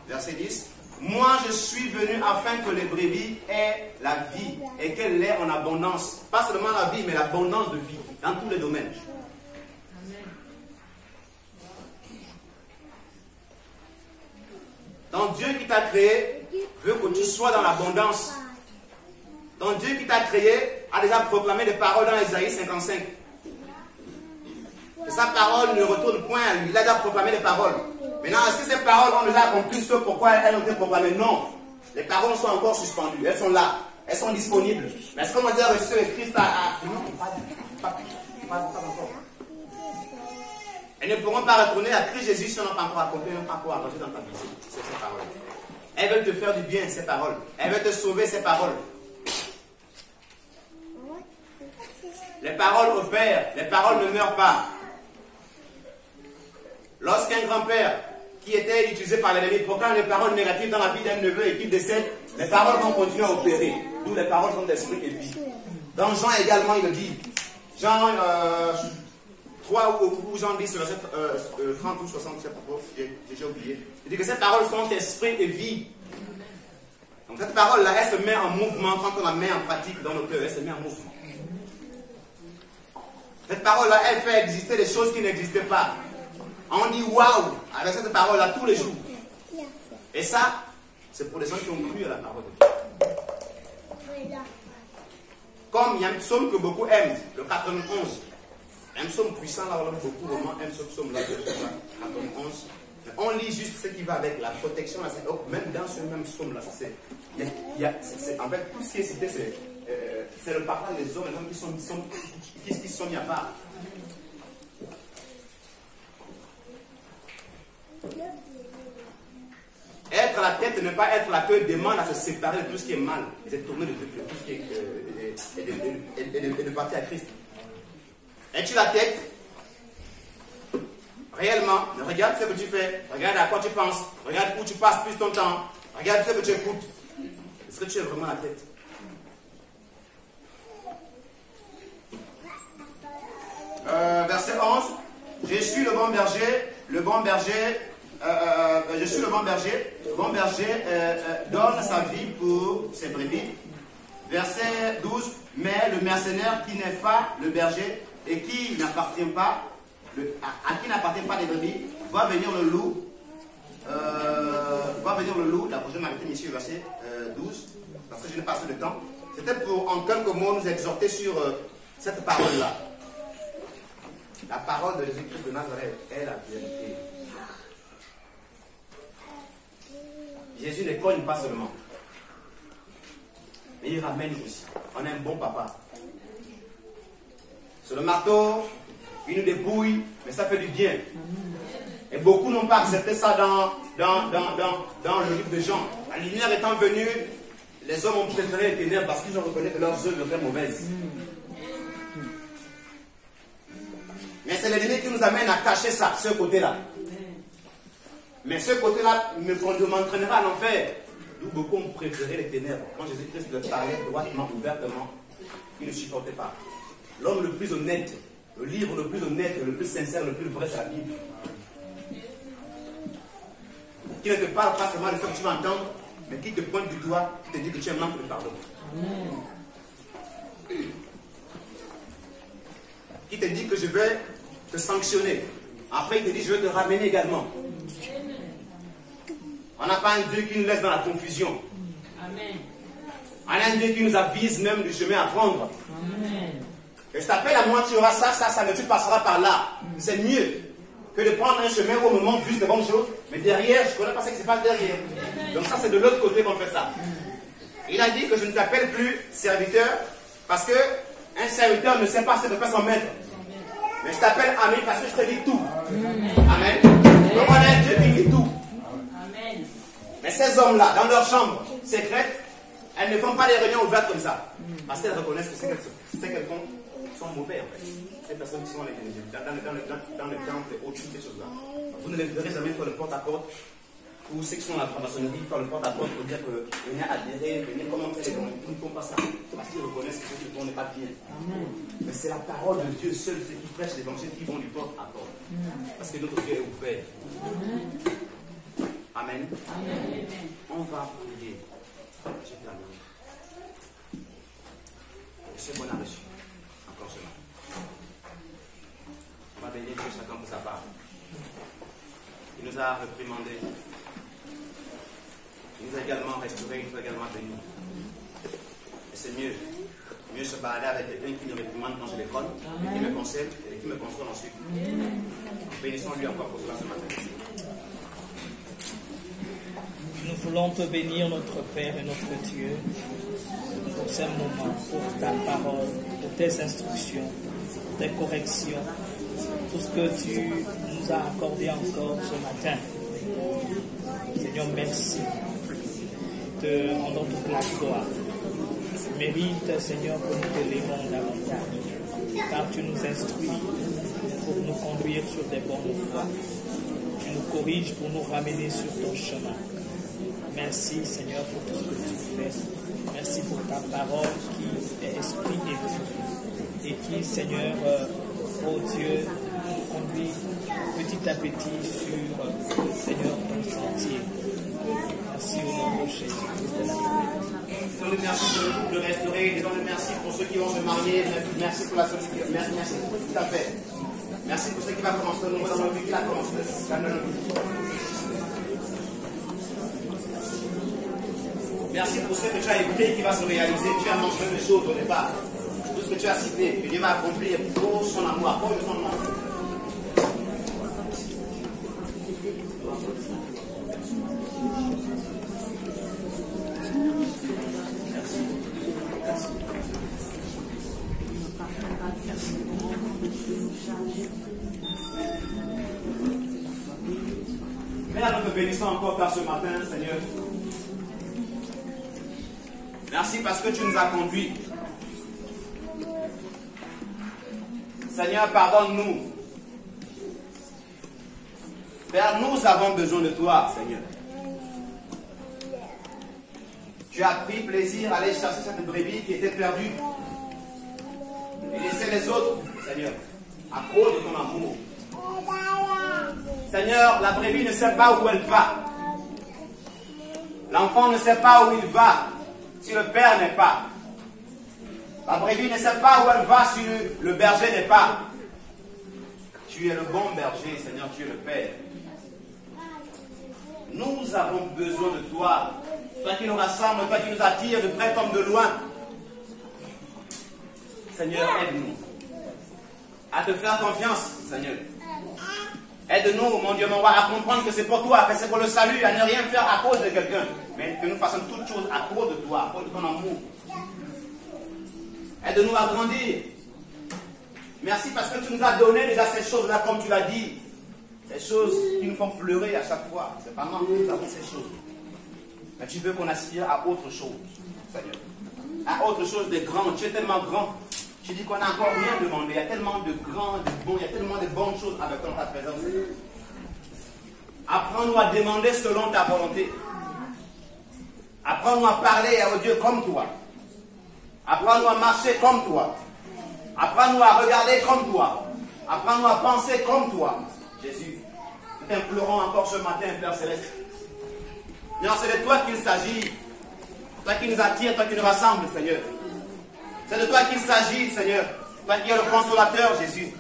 Verset 10. Moi je suis venu afin que les brebis aient la vie et qu'elle l'ait en abondance. Pas seulement la vie, mais l'abondance de vie dans tous les domaines. Donc Dieu qui t'a créé veut que tu sois dans l'abondance. Donc Dieu qui t'a créé a déjà proclamé des paroles dans Isaïe 55. Et sa parole ne retourne point à lui. Il a déjà proclamé des paroles. Maintenant, est-ce que ces paroles ont déjà accompli ce pourquoi elles ont été proclamées? Non. Les paroles sont encore suspendues. Elles sont là. Elles sont disponibles. Mais est-ce qu'on a déjà reçu le Christ non, pas encore. Elles ne pourront pas retourner à Christ Jésus si on n'a pas encore accompli, on n'a pas encore avancé dans ta vie. C'est ces paroles. Elles veulent te faire du bien, ces paroles. Elles veulent te sauver, ces paroles. Les paroles opèrent. Les paroles ne meurent pas. Lorsqu'un grand-père qui était utilisé par l'ennemi proclame les paroles négatives dans la vie d'un neveu et qu'il décède, les paroles vont continuer à opérer. D'où les paroles sont d'esprit et vie. Dans Jean également, il le dit. Jean 3 ou Jean 10, verset 30 ou 67, j'ai oublié. Il dit que ces paroles sont esprit et vie. Donc cette parole-là, elle se met en mouvement quand on la met en pratique dans nos cœurs. Elle se met en mouvement. Cette parole-là, elle fait exister des choses qui n'existaient pas. On dit waouh avec cette parole-là tous les jours. Et ça, c'est pour les gens qui ont cru à la parole de Dieu. Comme il y a un psaume que beaucoup aiment, le 91. Un psaume puissant, là, on beaucoup vraiment aiment ce psaume-là, le 91. On lit juste ce qui va avec la protection. Là, même dans ce même psaume-là, en fait, tout ce qui est cité, c'est le partage des hommes, les hommes qui sont mis à part. Être la tête, ne pas être la queue, demande à se séparer de tout ce qui est mal et de tourner de tout ce qui est et de partir à Christ. Es-tu la tête? Réellement, regarde ce que tu fais, regarde à quoi tu penses, regarde où tu passes plus ton temps, regarde ce que tu écoutes. Est-ce que tu es vraiment la tête? Verset 11. Je suis le bon berger, je suis le bon berger donne sa vie pour ses brebis. Verset 12, mais le mercenaire qui n'est pas le berger et qui n'appartient pas, à qui n'appartient pas les brebis, va venir le loup, la prochaine matin ici, verset 12, parce que je n'ai pas assez de temps. C'était pour en quelques mots nous exhorter sur cette parole-là. La parole de Jésus-Christ de Nazareth est la vérité. Jésus ne cogne pas seulement, mais il ramène aussi. On est un bon papa. Sur le marteau, il nous dépouille, mais ça fait du bien. Et beaucoup n'ont pas accepté ça dans le livre de Jean. La lumière étant venue, les hommes ont préféré les ténèbres parce qu'ils ont reconnu que leurs œuvres étaient mauvaises. Mais c'est l'ennemi qui nous amène à cacher ça, ce côté-là. Mais ce côté-là m'entraînera à l'enfer. D'où beaucoup ont préféré les ténèbres. Quand Jésus-Christ leur parlait droitement, ouvertement, ils ne supportaient pas. L'homme le plus honnête, le livre le plus honnête, le plus sincère, le plus vrai, c'est la Bible. Qui ne te parle pas seulement de ce que tu vas entendre, mais qui te pointe du doigt, qui te dit que tu es manque de pardon. Qui te dit que je vais te sanctionner. Après, il te dit je vais te ramener également. On n'a pas un Dieu qui nous laisse dans la confusion. Amen. On a un Dieu qui nous avise même du chemin à prendre. Amen. Mais je t'appelle à moi, tu auras ça, mais tu passeras par là. C'est mieux que de prendre un chemin où on me montre juste de bonnes choses, mais derrière, je ne connais pas ce qui se passe derrière. Donc ça, c'est de l'autre côté qu'on fait ça. Il a dit que je ne t'appelle plus serviteur, parce qu'un serviteur ne sait pas ce que fait son maître. Mais je t'appelle ami parce que je te dis tout. Amen. Donc on a un Dieu qui dit tout. Amen. Mais ces hommes-là, dans leur chambre secrète, elles ne font pas des réunions ouvertes comme ça. Parce qu'elles reconnaissent que c'est qu'elles font sont mauvais en fait. Ces personnes qui sont dans le temple et autres ces choses-là. Vous ne les verrez jamais faire le porte-à-porte. Ou ceux qui sont dans la franc-maçonnerie faire le porte-à-porte pour dire que venez adhérer, venez commenter les gens. Ils ne font pas ça. Parce qu'ils reconnaissent que ce qu'ils font n'est pas bien. Mais c'est la parole de Dieu seul, ceux qui prêchent l'évangile, qui vont du porte-à-porte. Parce que notre Dieu est ouvert. Amen. On va prier. Je termine. Monsieur bon a reçu. Encore ce matin. On va bénir Dieu chacun pour sa part. Il nous a réprimandé. Il nous a également restauré, il nous a également béni. Et c'est mieux. Mieux se balader avec quelqu'un qui me réprimande quand je l'école, et qui me conseille, et qui me console ensuite. Bénissons-lui encore pour cela ce matin. Nous voulons te bénir, notre Père et notre Dieu, pour ce moment, pour ta parole, pour tes instructions, pour tes corrections, tout ce que tu nous as accordé encore ce matin. Seigneur, merci. Te rendons toute la gloire. Tu mérites, Seigneur, que nous te levons davantage, car tu nous instruis pour nous conduire sur des bonnes voies. Tu nous corriges pour nous ramener sur ton chemin. Merci, Seigneur, pour tout ce que tu fais. Merci pour ta parole qui est esprit et vie, et qui, Seigneur, oh Dieu, nous conduit petit à petit sur, Seigneur, ton sentier. Merci au nom de Jésus. Disons-le merci pour le couple restauré. Disons-le merci pour ceux qui vont se marier. Merci pour la société. Merci pour tout à fait. Merci pour ceux qui vont commencer de nouveau dans notre vie. Qui a commencé dans notre vie. Merci pour ce que tu as écouté qui va se réaliser. Tu as mentionné des choses au départ. Tout ce que tu as cité, que Dieu va accomplir pour son amour, pour son nom. Père, nous te bénissons encore par ce matin, Seigneur. Merci parce que tu nous as conduits. Seigneur, pardonne-nous. Père, nous avons besoin de toi, Seigneur. Tu as pris plaisir à aller chercher cette brebis qui était perdue et laisser les autres, Seigneur, à cause de ton amour. Seigneur, la brebis ne sait pas où elle va. L'enfant ne sait pas où il va si le père n'est pas. La brebis ne sait pas où elle va si le berger n'est pas. Tu es le bon berger, Seigneur, tu es le Père. Nous avons besoin de toi. Toi qui nous rassembles, toi qui nous attires de près comme de loin. Seigneur, aide-nous à te faire confiance, Seigneur. Aide-nous, mon Dieu, mon roi, à comprendre que c'est pour toi, que c'est pour le salut, à ne rien faire à cause de quelqu'un, mais que nous fassons toutes choses à cause de toi, à cause de ton amour. Aide-nous à grandir. Merci parce que tu nous as donné déjà ces choses-là, comme tu l'as dit. Ces choses qui nous font pleurer à chaque fois. C'est pas mal que nous avons ces choses. Mais tu veux qu'on aspire à autre chose, Seigneur. À autre chose de grand. Tu es tellement grand. Tu dis qu'on n'a encore rien demandé. Il y a tellement de grands, de bons, il y a tellement de bonnes choses avec ta présence. Apprends-nous à demander selon ta volonté. Apprends-nous à parler à Dieu comme toi. Apprends-nous à marcher comme toi. Apprends-nous à regarder comme toi. Apprends-nous à penser comme toi. Jésus, nous t'implorons encore ce matin, Père Céleste. Non, c'est de toi qu'il s'agit. Toi qui nous attire, toi qui nous rassemble, Seigneur. C'est de toi qu'il s'agit, Seigneur. Toi qui es le consolateur, Jésus.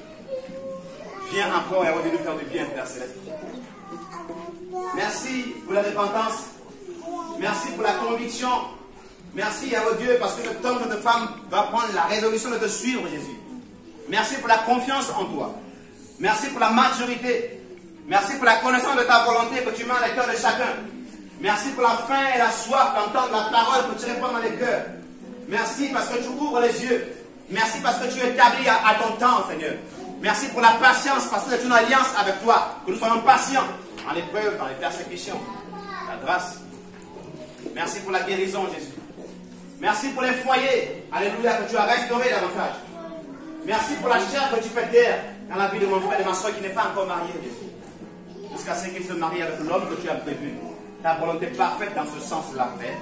Viens encore et reviens nous faire du bien, Père Céleste. Merci pour la repentance. Merci pour la conviction. Merci à Dieu parce que cet homme, cette femme va prendre la résolution de te suivre, Jésus. Merci pour la confiance en toi. Merci pour la maturité. Merci pour la connaissance de ta volonté que tu mets dans les cœurs de chacun. Merci pour la faim et la soif d'entendre la parole que tu répands dans les cœurs. Merci parce que tu ouvres les yeux. Merci parce que tu établis à ton temps, Seigneur. Merci pour la patience parce que c'est une alliance avec toi. Que nous soyons patients dans l'épreuve, dans les persécutions. La grâce. Merci pour la guérison, Jésus. Merci pour les foyers, alléluia, que tu as restauré davantage. Merci pour la chair que tu fais taire dans la vie de mon frère et de ma soeur qui n'est pas encore marié, Jésus. Jusqu'à ce qu'il se marie avec l'homme que tu as prévu. Ta volonté parfaite dans ce sens-là, Père.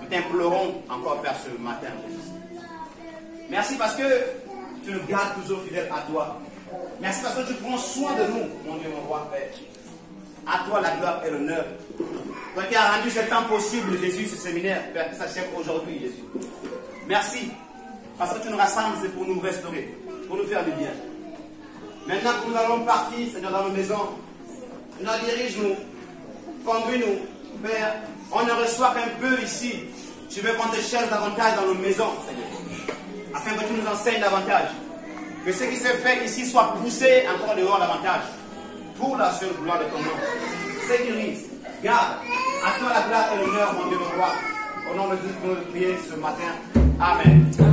Nous t'implorons encore, Père, ce matin, Jésus. Merci parce que tu nous gardes toujours fidèles à toi. Merci parce que tu prends soin de nous, mon Dieu, mon roi, Père. À toi la gloire et l'honneur. Toi qui as rendu ce temps possible, Jésus, ce séminaire, Père, que ça s'achève aujourd'hui, Jésus. Merci. Parce que tu nous rassembles, c'est pour nous restaurer, pour nous faire du bien. Maintenant que nous allons partir, Seigneur, dans nos maisons, nous dirige-nous, conduis-nous, Père. On ne reçoit qu'un peu ici. Tu veux qu'on te cherche davantage dans nos maisons, Seigneur, afin que tu nous enseignes davantage. Que ce qui s'est fait ici soit poussé encore dehors davantage, pour la seule gloire de ton nom. Sécurise, garde, à toi la gloire et l'honneur, mon Dieu, mon roi. Au nom de Dieu, nous prions ce matin. Amen.